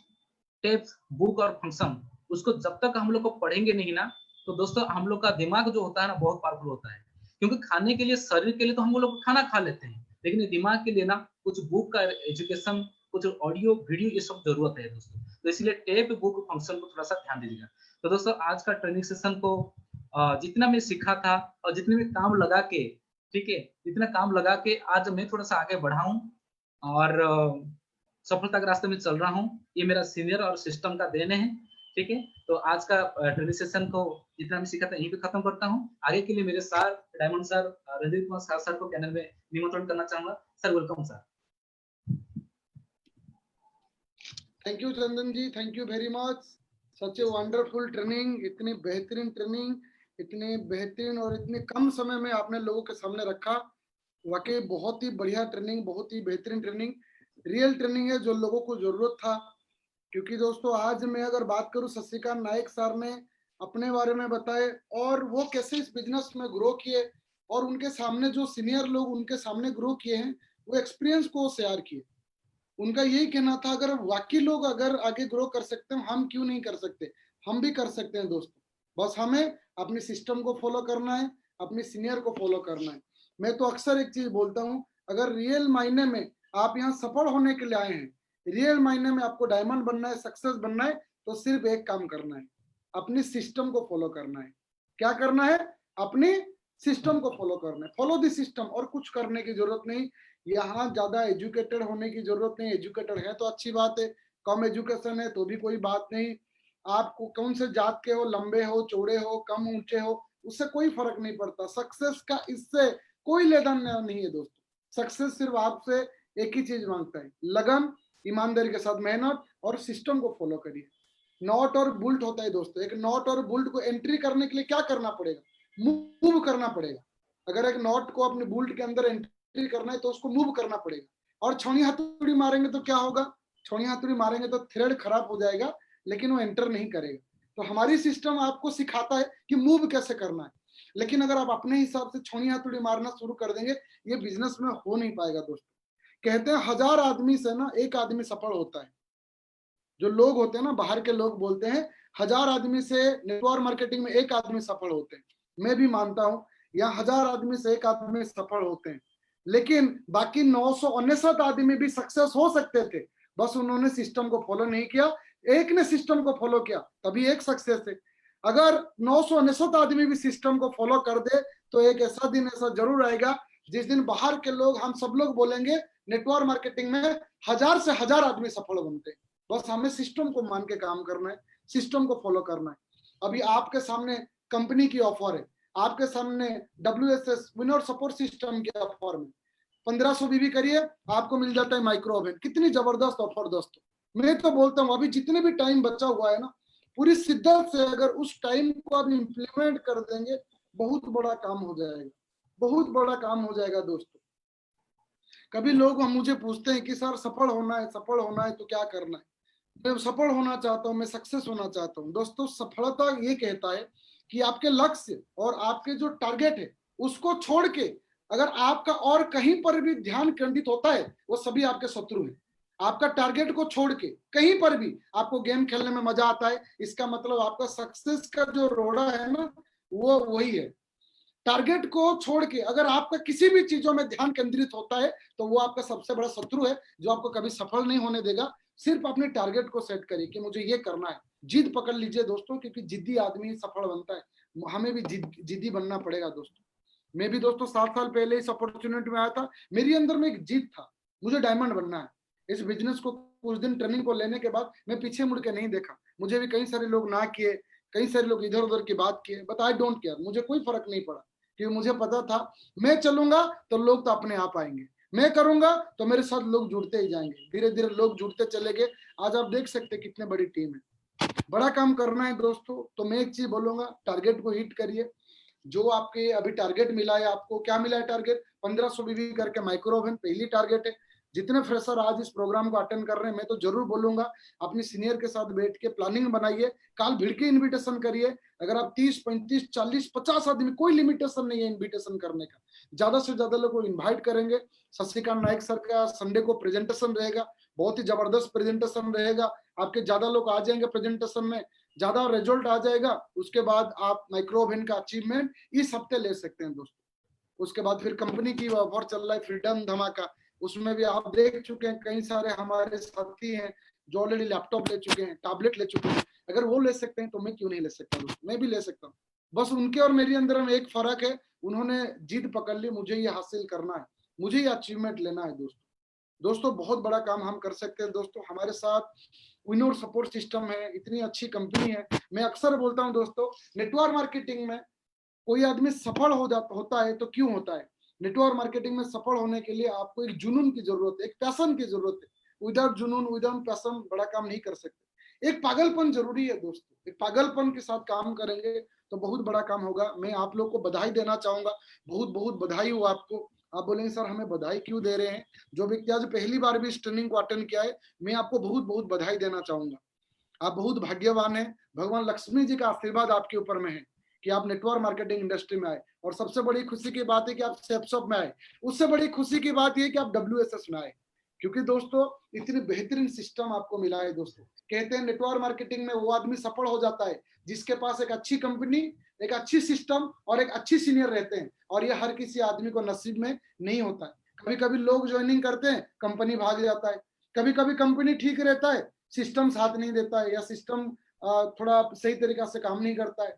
टेप बुक और फंक्शन, उसको जब तक हम लोग को पढ़ेंगे नहीं ना, तो दोस्तों हम लोग का दिमाग जो होता है ना बहुत पावरफुल होता है। क्योंकि खाने के लिए, शरीर के लिए तो हम लोग खाना खा लेते हैं, लेकिन दिमाग के लिए ना कुछ बुक का एजुकेशन, कुछ ऑडियो वीडियो ये सब जरूरत है दोस्तों। तो इसलिए टेप बुक फंक्शन को थोड़ा सा ध्यान दीजिएगा। तो दोस्तों आज का ट्रेनिंग सेशन को जितना मैं सीखा था और जितने भी काम लगा के, ठीक है, जितना काम लगा के आज मैं थोड़ा सा आगे बढ़ाऊं और सफलता के रास्ते में चल रहा हूँ, ये मेरा सीनियर और सिस्टम का देन है, ठीक है। तो आज का ट्रेनिंग सेशन को जितना मैं सीखा था यहीं पे खत्म करता हूँ। आगे के लिए मेरे sir diamond sir, Ranjit Kumar sir को चैनल में निमंत्रण करना चाहूंगा। Sir welcome sir. Thank you Chandan ji, thank you very much. Such a wonderful training, इतनी बेहतरीन ट्रेनिंग, इतने बेहतरीन और इतने कम समय में आपने लोगों के सामने रखा। वाकई बहुत ही बढ़िया ट्रेनिंग, बहुत ही बेहतरीन ट्रेनिंग, रियल ट्रेनिंग है जो लोगों को जरूरत था। क्योंकि दोस्तों आज मैं अगर बात करूं, शशिकांत नायक सर ने अपने बारे में बताए और वो कैसे इस बिजनेस में ग्रो किए, और उनके सामने जो सीनियर लोग उनके सामने ग्रो किए हैं वो एक्सपीरियंस को शेयर किए। उनका यही कहना था अगर वाकई लोग अगर आगे ग्रो कर सकते हैं, हम क्यों नहीं कर सकते, हम भी कर सकते हैं दोस्तों। बस हमें अपने सिस्टम को फॉलो करना है, अपने सीनियर को फॉलो करना है। मैं तो अक्सर एक चीज बोलता हूँ, अगर रियल मायने में आप यहाँ सफल होने के लिए आए हैं, रियल मायने में आपको डायमंड बनना है, सक्सेस बनना है, तो सिर्फ एक काम करना है, अपनी सिस्टम को फॉलो करना है। क्या करना है? अपनी सिस्टम को फॉलो करना है। फॉलो द सिस्टम, और कुछ करने की जरूरत नहीं। यहाँ ज्यादा एजुकेटेड होने की जरूरत नहीं। एजुकेटेड है तो अच्छी बात है, कम एजुकेशन है तो भी कोई बात नहीं। आपको कौन से जात के हो, लंबे हो, चौड़े हो, कम ऊंचे हो, उससे कोई फर्क नहीं पड़ता। सक्सेस का इससे कोई लेना नहीं है दोस्तों। सक्सेस सिर्फ आपसे एक ही चीज मांगता है, लगन, ईमानदारी के साथ मेहनत और सिस्टम को फॉलो करिए। नॉट और बुल्ट होता है दोस्तों, एक नॉट और बुल्ट को एंट्री करने के लिए क्या करना पड़ेगा, मूव करना पड़ेगा। अगर एक नॉट को अपने बुल्ट के अंदर एंट्री करना है तो उसको मूव करना पड़ेगा। और छौनी हथौड़ी मारेंगे तो क्या होगा, छौनी हथौड़ी मारेंगे तो थ्रेड खराब हो जाएगा, लेकिन वो एंटर नहीं करेगा। तो हमारी सिस्टम आपको सिखाता है कि मूव कैसे करना है, लेकिन अगर आप अपने हिसाब से छौनी हथौड़ी मारना शुरू कर देंगे, ये बिजनेस में हो नहीं पाएगा दोस्तों। कहते हैं 1000 आदमी से ना एक आदमी सफल होता है। जो लोग होते हैं ना, बाहर के लोग बोलते हैं 1000 आदमी से नेटवर्क मार्केटिंग में एक आदमी सफल होते हैं। मैं भी मानता हूं यहाँ 1000 आदमी से एक आदमी सफल होते हैं, लेकिन बाकी 969 आदमी भी सक्सेस हो सकते थे, बस उन्होंने सिस्टम को फॉलो नहीं किया। एक ने सिस्टम को फॉलो किया तभी एक सक्सेस है। अगर 969 आदमी भी सिस्टम को फॉलो कर दे तो एक ऐसा दिन ऐसा जरूर आएगा जिस दिन बाहर के लोग, हम सब लोग बोलेंगे नेटवर्क मार्केटिंग में 1000 से 1000 आदमी सफल बनते हैं। बस हमें सिस्टम को मान के काम करना है, सिस्टम को फॉलो करना है। अभी आपके सामने कंपनी की ऑफर है, आपके सामने WSS विनर सपोर्ट सिस्टम की ऑफर में 1500 बीबी करिए, आपको मिल जाता है माइक्रो ओवन। कितनी जबरदस्त ऑफर दोस्तों। मैं तो बोलता हूँ अभी जितने भी टाइम बचा हुआ है ना, पूरी शिद्दत से अगर उस टाइम को आप इम्प्लीमेंट कर देंगे, बहुत बड़ा काम हो जाएगा, बहुत बड़ा काम हो जाएगा दोस्तों। कभी लोग हम मुझे पूछते हैं कि सर सफल होना है, सफल होना है तो क्या करना है। मैं सफल होना चाहता हूं, मैं सक्सेस होना चाहता हूं दोस्तों। सफलता ये कहता है कि आपके लक्ष्य और आपके जो टारगेट है उसको छोड़ के अगर आपका और कहीं पर भी ध्यान केंद्रित होता है, वो सभी आपके शत्रु हैं। आपका टारगेट को छोड़ के कहीं पर भी आपको गेम खेलने में मजा आता है, इसका मतलब आपका सक्सेस का जो रोड़ा है ना, वो वही है। टारगेट को छोड़ के अगर आपका किसी भी चीजों में ध्यान केंद्रित होता है तो वो आपका सबसे बड़ा शत्रु है, जो आपको कभी सफल नहीं होने देगा। सिर्फ अपने टारगेट को सेट करिए कि मुझे ये करना है, जिद पकड़ लीजिए दोस्तों, क्योंकि जिद्दी आदमी सफल बनता है। हमें भी जिद्दी बनना पड़ेगा दोस्तों। मैं भी दोस्तों 7 साल पहले इस अपॉर्चुनिटी में आया था, मेरी अंदर में एक जिद था, मुझे डायमंड बनना है। इस बिजनेस को कुछ दिन ट्रेनिंग को लेने के बाद मैं पीछे मुड़ के नहीं देखा। मुझे भी कई सारे लोग ना किए, कई सारे लोग इधर उधर की बात किए, बट आई डोंट केयर, मुझे कोई फर्क नहीं पड़ा, क्योंकि मुझे पता था मैं चलूंगा तो लोग तो अपने आप आएंगे, मैं करूंगा तो मेरे साथ लोग जुड़ते ही जाएंगे। धीरे धीरे लोग जुड़ते चले गए। आज आप देख सकते हैं कितने बड़ी टीम है। बड़ा काम करना है दोस्तों, तो मैं एक चीज बोलूंगा, टारगेट को हिट करिए। जो आपके अभी टारगेट मिला है, आपको क्या मिला है टारगेट, 1500 बीबी करके माइक्रो ओवन पहली टारगेट है। जितने फ्रेशर आज इस प्रोग्राम को अटेंड कर रहे हैं, मैं तो जरूर बोलूंगा अपनी सीनियर के साथ बैठ के प्लानिंग बनाइए, काल भिड़ के इन्विटेशन करिए। अगर आप 30, 35, 40, 50 आदमी, कोई लिमिटेशन नहीं है इन्विटेशन करने का, ज्यादा से ज्यादा लोग को इन्वाइट करेंगे। शशिकांत नायक सर का संडे को प्रेजेंटेशन रहेगा, बहुत ही जबरदस्त प्रेजेंटेशन रहेगा। आपके ज्यादा लोग आ जाएंगे प्रेजेंटेशन में, ज्यादा रिजल्ट आ जाएगा। उसके बाद आप माइक्रो ओवन का अचीवमेंट इस हफ्ते ले सकते हैं दोस्तों। उसके बाद फिर कंपनी की ऑफर चल रहा है फ्रीडम धमाका, उसमें भी आप देख चुके हैं कई सारे हमारे साथी हैं जो ऑलरेडी लैपटॉप ले चुके हैं, टैबलेट ले चुके हैं। अगर वो ले सकते हैं तो मैं क्यों नहीं ले सकता दोस्तों, मैं भी ले सकता हूँ। बस उनके और मेरे अंदर में एक फर्क है, उन्होंने जिद पकड़ ली, मुझे ये हासिल करना है, मुझे ये अचीवमेंट लेना है दोस्तों। दोस्तों बहुत बड़ा काम हम कर सकते हैं दोस्तों। हमारे साथ विनोर सपोर्ट सिस्टम है, इतनी अच्छी कंपनी है। मैं अक्सर बोलता हूँ दोस्तों, नेटवर्क मार्केटिंग में कोई आदमी सफल होता है तो क्यों होता है। नेटवर्क मार्केटिंग में सफल होने के लिए आपको एक जुनून की जरूरत है, एक पैशन की जरूरत है। विदाउट जुनून, विदाउट पैशन बड़ा काम नहीं कर सकते। एक पागलपन जरूरी है दोस्तों, एक पागलपन के साथ काम करेंगे तो बहुत बड़ा काम होगा। मैं आप लोग को बधाई देना चाहूंगा, बहुत बहुत बधाई हो आपको। आप बोलेंगे सर हमें बधाई क्यों दे रहे हैं, जो व्यक्ति आज पहली बार भी इस ट्रेनिंग को अटेंड किया है, मैं आपको बहुत बहुत बधाई देना चाहूंगा। आप बहुत भाग्यवान हैं, भगवान लक्ष्मी जी का आशीर्वाद आपके ऊपर में है कि आप नेटवर्क मार्केटिंग इंडस्ट्री में आए। और सबसे बड़ी खुशी की बात है कि आप सेपशॉप में आए। उससे बड़ी खुशी की बात यह कि आप WSS में आए, क्योंकि दोस्तों इतनी बेहतरीन सिस्टम आपको मिला है दोस्तों। कहते हैं नेटवर्क मार्केटिंग में वो आदमी सफल हो जाता है जिसके पास एक अच्छी कंपनी, एक अच्छी सिस्टम और एक अच्छी सीनियर रहते हैं। और ये हर किसी आदमी को नसीब में नहीं होता है। कभी कभी लोग ज्वाइनिंग करते हैं, कंपनी भाग जाता है। कभी कभी कंपनी ठीक रहता है, सिस्टम साथ नहीं देता है, या सिस्टम थोड़ा सही तरीका से काम नहीं करता है।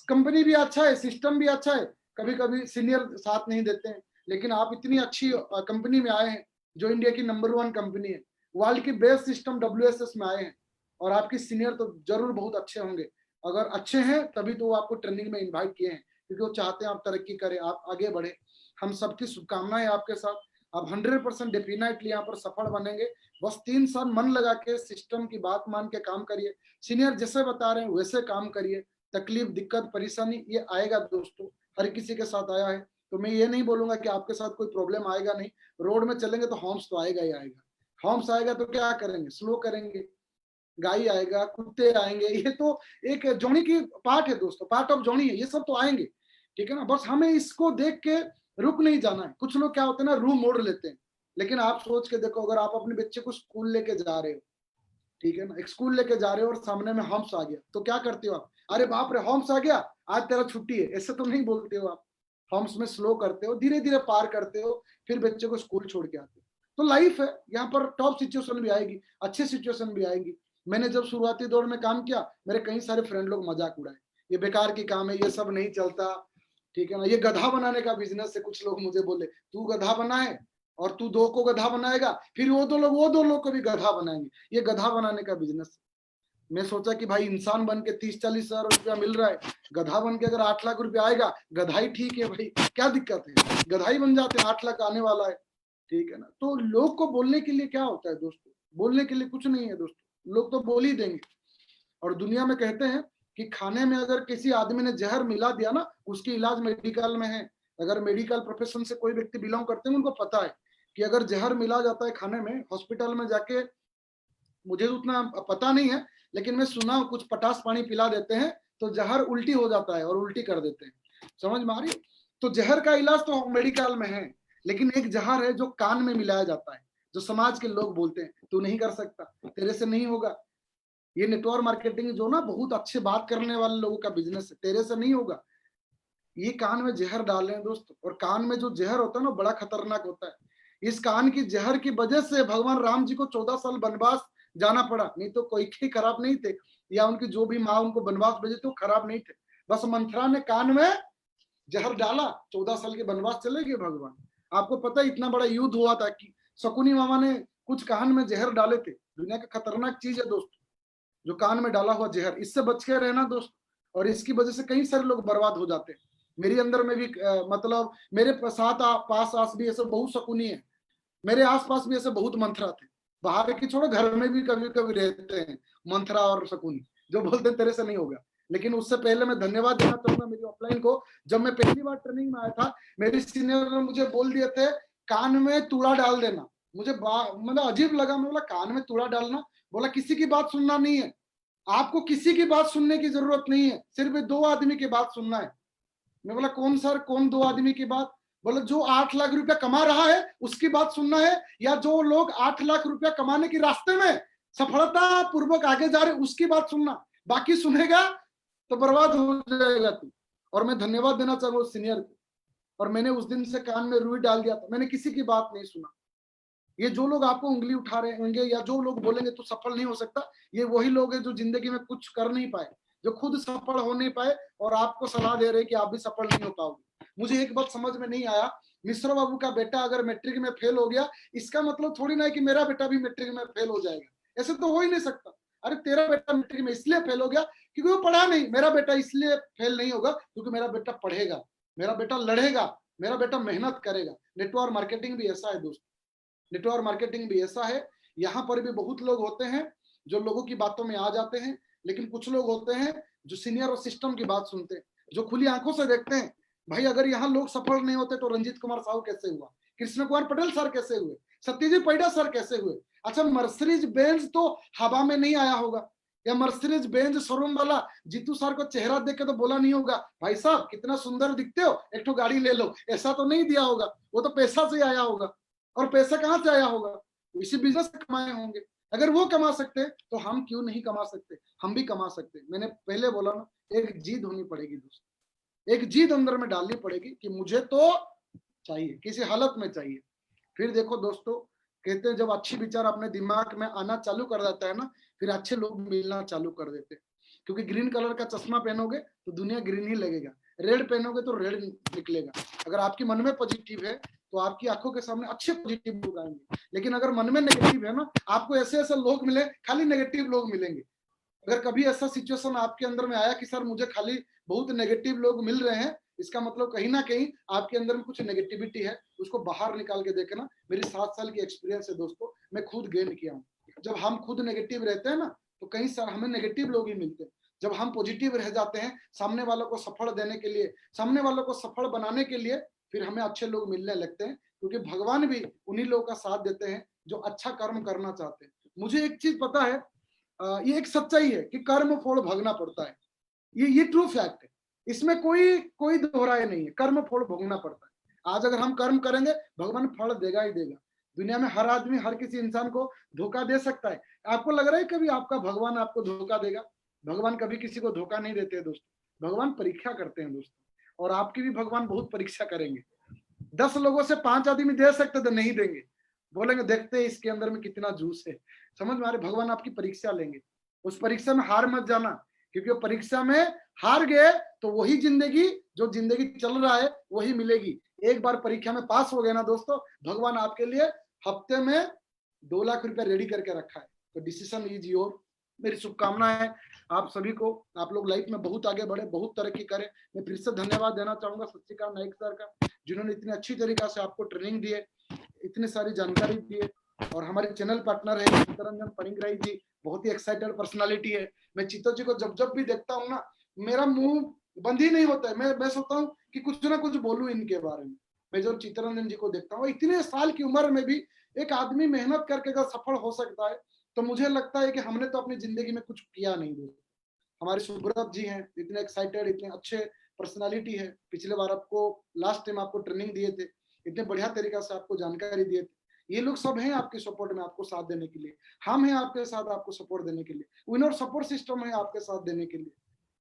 कंपनी भी अच्छा है, सिस्टम भी अच्छा है, कभी कभी सीनियर साथ नहीं देते हैं। लेकिन आप इतनी अच्छी कंपनी में आए हैं जो इंडिया की नंबर 1 कंपनी है, वर्ल्ड की बेस्ट सिस्टम WSS में आए हैं, और आपकी सीनियर तो जरूर बहुत अच्छे होंगे। अगर अच्छे हैं तभी तो वो आपको ट्रेनिंग में इन्वाइट किए हैं, क्योंकि वो चाहते हैं आप तरक्की करें, आप आगे बढ़े। हम सबकी शुभकामनाएं आपके साथ। आप 100% डेफिनेटली यहाँ पर सफल बनेंगे। बस 3 साल मन लगा के सिस्टम की बात मान के काम करिए। सीनियर जैसे बता रहे हैं वैसे काम करिए। तकलीफ, दिक्कत, परेशानी ये आएगा दोस्तों, हर किसी के साथ आया है। तो मैं ये नहीं बोलूंगा कि आपके साथ कोई प्रॉब्लम आएगा नहीं। रोड में चलेंगे तो हॉर्न्स तो आएगा ही आएगा। हॉर्न्स आएगा तो क्या करेंगे, स्लो करेंगे। गाय आएगा, कुत्ते आएंगे, ये तो एक जोनी की पार्ट है दोस्तों, पार्ट ऑफ जोनी है, ये सब तो आएंगे। ठीक है ना, बस हमें इसको देख के रुक नहीं जाना है। कुछ लोग क्या होते हैं ना, रूह मोड़ लेते हैं। लेकिन आप सोच के देखो, अगर आप अपने बच्चे को स्कूल लेके जा रहे हो, ठीक है ना, एक स्कूल लेके जा रहे हो और सामने में हम्स आ गया, तो क्या करते हो आप? अरे बाप रे, हम्स आ गया, आज तेरा छुट्टी है, ऐसे तो नहीं बोलते हो आप। हम्स में स्लो करते हो, धीरे धीरे पार करते हो, फिर बच्चे को स्कूल छोड़ के आते हो। तो लाइफ है, यहाँ पर टॉप सिचुएशन भी आएगी, अच्छी सिचुएशन भी आएगी। मैंने जब शुरुआती दौर में काम किया, मेरे कई सारे फ्रेंड लोग मजाक उड़ाए, ये बेकार की काम है, ये सब नहीं चलता, ठीक है ना, ये गधा बनाने का बिजनेस है। कुछ लोग मुझे बोले, तू गधा बनाए और तू 2 को गधा बनाएगा, फिर वो 2 लोग को भी गधा बनाएंगे, ये गधा बनाने का बिजनेस। मैं सोचा कि भाई इंसान बन के 30-40 हजार रुपया मिल रहा है, गधा बन के अगर 8 लाख रुपया आएगा, गधा ही ठीक है भाई, क्या दिक्कत है, गधा ही बन जाते हैं, 8 लाख आने वाला है। ठीक है ना, तो लोग को बोलने के लिए क्या होता है दोस्तों, बोलने के लिए कुछ नहीं है दोस्तों, लोग तो बोल ही देंगे। और दुनिया में कहते हैं कि खाने में अगर किसी आदमी ने जहर मिला दिया ना, उसकी इलाज मेडिकल में है। अगर मेडिकल प्रोफेशन से कोई व्यक्ति बिलोंग करते हैं, उनको पता है कि अगर जहर मिला जाता है खाने में, हॉस्पिटल में जाके, मुझे उतना पता नहीं है, लेकिन मैं सुना हूं कुछ पटास पानी पिला देते हैं तो जहर उल्टी हो जाता है और उल्टी कर देते हैं। समझ में आ रही? तो जहर का इलाज तो मेडिकल में है, लेकिन एक जहर है जो कान में मिलाया जाता है, जो समाज के लोग बोलते हैं तू नहीं कर सकता, तेरे से नहीं होगा। ये नेटवर्क मार्केटिंग जो ना, बहुत अच्छे बात करने वाले लोगों का बिजनेस है, तेरे से नहीं होगा। ये कान में जहर डाल रहे हैं दोस्तों, और कान में जो जहर होता है ना, बड़ा खतरनाक होता है। इस कान की जहर की वजह से भगवान राम जी को 14 साल वनवास जाना पड़ा, नहीं तो कोई के खराब नहीं थे, या उनकी जो भी माँ उनको वनवास भेजे थे वो खराब नहीं थे। बस मंथरा ने कान में जहर डाला, 14 साल के वनवास चले गए भगवान। आपको पता है इतना बड़ा युद्ध हुआ था कि शकुनी मामा ने कुछ कान में जहर डाले थे। दुनिया का खतरनाक चीज है दोस्तों, जो कान में डाला हुआ जहर, इससे बच के रहना दोस्त। और इसकी वजह से कई सारे लोग बर्बाद हो जाते हैं। मेरे अंदर में भी मतलब मेरे साथ पास आस भी ऐसे बहुत शकुनी है, मेरे आसपास भी ऐसे बहुत मंथरा थे। बाहर की छोड़ो, घर में भी कभी कभी रहते हैं मंथरा और शकुनी, जो बोलते हैं तेरे से नहीं होगा। लेकिन उससे पहले मैं धन्यवाद देना चाहूंगा मेरी ऑफलाइन को। जब मैं पहली बार ट्रेनिंग में आया था, मेरे सीनियर ने मुझे बोल दिए थे कान में तूड़ा डाल देना। मुझे मतलब अजीब लगा, मैं बोला कान में तूड़ा डालना? बोला किसी की बात सुनना नहीं है, आपको किसी की बात सुनने की जरूरत नहीं है, सिर्फ 2 आदमी की बात सुनना है। मैं बोला कौन सर, कौन 2 आदमी की बात? बोला जो 8 लाख रुपया कमा रहा है उसकी बात सुनना है, या जो लोग 8 लाख रुपया कमाने के रास्ते में सफलता पूर्वक आगे जा रहे उसकी बात सुनना। बाकी सुनेगा तो बर्बाद हो जाएगा तू। और मैं धन्यवाद देना चाहूंगा सीनियर को। और मैंने उस दिन से कान में रुई डाल दिया था, मैंने किसी की बात नहीं सुना। ये जो लोग आपको उंगली उठा रहे होंगे या जो लोग बोलेंगे तो सफल नहीं हो सकता, ये वही लोग हैं जो जिंदगी में कुछ कर नहीं पाए, जो खुद सफल हो नहीं पाए और आपको सलाह दे रहे हैं कि आप भी सफल नहीं हो पाओगे। मुझे एक बात समझ में नहीं आया, मिश्रा बाबू का बेटा अगर मैट्रिक में फेल हो गया, इसका मतलब थोड़ी ना है कि मेरा बेटा भी मैट्रिक में फेल हो जाएगा। ऐसे तो हो ही नहीं सकता। अरे तेरा बेटा मैट्रिक में इसलिए फेल हो गया क्योंकि वो पढ़ा नहीं, मेरा बेटा इसलिए फेल नहीं होगा क्योंकि मेरा बेटा पढ़ेगा, मेरा बेटा लड़ेगा, मेरा बेटा मेहनत करेगा। नेटवर्क मार्केटिंग भी ऐसा है दोस्तों, नेटवर्क मार्केटिंग भी ऐसा है। यहाँ पर भी बहुत लोग होते हैं जो लोगों की बातों में आ जाते हैं, लेकिन कुछ लोग होते हैं जो सीनियर और सिस्टम की बात सुनते हैं, जो खुली आंखों से देखते हैं। भाई अगर यहाँ लोग सफल नहीं होते तो रंजीत कुमार साहू कैसे हुआ, कृष्ण कुमार पटेल सर कैसे हुए, सत्यजीत पैडा सर कैसे हुए? अच्छा, मर्सिडीज बेंज तो हवा में नहीं आया होगा, या मर्सिडीज बेंज शोरूम वाला जीतू सर को चेहरा देख के तो बोला नहीं होगा भाई साहब कितना सुंदर दिखते हो, एक तो गाड़ी ले लो, ऐसा तो नहीं दिया होगा। वो तो पैसा से आया होगा। और पैसा कहाँ से आया होगा? इसी बिजनेस से कमाए होंगे। अगर वो कमा सकते तो हम क्यों नहीं कमा सकते? हम भी कमा सकते। मैंने पहले बोला ना, एक जीत होनी पड़ेगी दोस्तों, एक जीत अंदर में डालनी पड़ेगी कि मुझे तो चाहिए, किसी हालत में चाहिए। फिर देखो दोस्तों, कहते हैं जब अच्छी विचार अपने दिमाग में आना चालू कर देता है ना, फिर अच्छे लोग मिलना चालू कर देते हैं। क्योंकि ग्रीन कलर का चश्मा पहनोगे तो दुनिया ग्रीन ही लगेगा, रेड पहनोगे तो रेड निकलेगा। अगर आपके मन में पॉजिटिव है तो आपकी आंखों के सामने अच्छे पॉजिटिव लोग आएंगे। लेकिन अगर मन में नेगेटिव है ना, आपको ऐसे ऐसे लोग मिले, खाली नेगेटिव लोग मिलेंगे। अगर कभी ऐसा सिचुएशन आपके अंदर में आया कि सर मुझे खाली बहुत नेगेटिव लोग मिल रहे हैं, इसका मतलब कहीं ना कहीं आपके अंदर में कुछ नेगेटिविटी है, उसको बाहर निकाल के देखना। मेरी 7 साल की एक्सपीरियंस है दोस्तों, मैं खुद गेन किया हूँ। जब हम खुद नेगेटिव रहते हैं ना, तो कहीं सार हमें नेगेटिव लोग ही मिलते हैं। जब हम पॉजिटिव रह जाते हैं, सामने वालों को सफल देने के लिए, सामने वालों को सफल बनाने के लिए, फिर हमें अच्छे लोग मिलने लगते हैं, क्योंकि भगवान भी उन्हीं लोगों का साथ देते हैं जो अच्छा कर्म करना चाहते हैं। मुझे एक चीज पता है, ये एक सच्चाई है कि कर्म फल भोगना पड़ता है। ये ट्रू फैक्ट है, इसमें कोई कोई दोहराए नहीं है। कर्म फल भोगना पड़ता है। आज अगर हम कर्म करेंगे, भगवान फल देगा ही देगा। दुनिया में हर आदमी, हर किसी इंसान को धोखा दे सकता है। आपको लग रहा है कभी आपका भगवान आपको धोखा देगा? भगवान कभी किसी को धोखा नहीं देते हैं दोस्तों। भगवान परीक्षा करते हैं दोस्तों, और आपकी भी भगवान बहुत परीक्षा करेंगे। 10 लोगों से 5 आदमी दे सकते तो नहीं देंगे, बोलेंगे देखते हैं इसके अंदर में कितना जूस है। समझ में आ रहे? भगवान आपकी परीक्षा लेंगे। उस परीक्षा में हार मत जाना, क्योंकि वो परीक्षा में हार गए तो वही जिंदगी, जो जिंदगी चल रहा है वही मिलेगी। एक बार परीक्षा में पास हो गए ना दोस्तों, भगवान आपके लिए हफ्ते में 2 लाख रुपया रेडी करके रखा है। तो डिसीजन इज योर। मेरी शुभकामनाएं है आप सभी को। आप लोग लाइफ में बहुत आगे बढ़े, बहुत तरक्की करें। मैं फिर से धन्यवाद देना चाहूंगा सच्चिकांत नाइक सर का, जिन्होंने इतनी अच्छी तरीका से आपको ट्रेनिंग दिए, इतनी सारी जानकारी दिए। और हमारे चैनल पार्टनर है चित्तरंजन पनिग्राही जी, बहुत ही एक्साइटेड पर्सनालिटी है। मैं चित्तो जी को जब जब भी देखता हूँ ना, मेरा मुंह बंद ही नहीं होता है। मैं सोचता हूँ कि कुछ ना कुछ बोलूं इनके बारे में। मैं जब चित्तरंजन जी को देखता हूँ, इतने साल की उम्र में भी एक आदमी मेहनत करके अगर सफल हो सकता है, तो मुझे लगता है कि हमने तो अपनी जिंदगी में कुछ किया नहीं। हमारे सुब्रत जी हैं, इतने एक्साइटेड, इतने अच्छे पर्सनालिटी है। पिछले बार आपको, लास्ट टाइम आपको ट्रेनिंग दिए थे, इतने बढ़िया तरीका से आपको जानकारी दिए थे। ये लोग सब हैं आपके सपोर्ट में, आपको साथ देने के लिए। हम हैं आपके साथ, आपको सपोर्ट देने के लिए। विनर सपोर्ट सिस्टम है आपके साथ देने के लिए।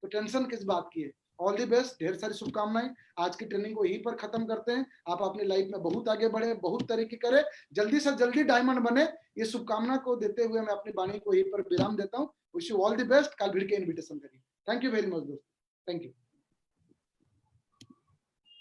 तो टेंशन किस बात की है? ऑल दी बेस्ट, ढेर सारी शुभकामनाएं। आज की ट्रेनिंग को यहीं पर खत्म करते हैं। आप अपनी लाइफ में बहुत आगे बढ़े, बहुत तरक्की करें, जल्दी से जल्दी डायमंड बने। ये शुभकामना को देते हुए मैं अपनी वाणी को यहीं पर विराम देता हूँ। Wish you all the best. कल भिड़ के इन्विटेशन करिए। थैंक यू वेरी मच दोस्तों, थैंक यू।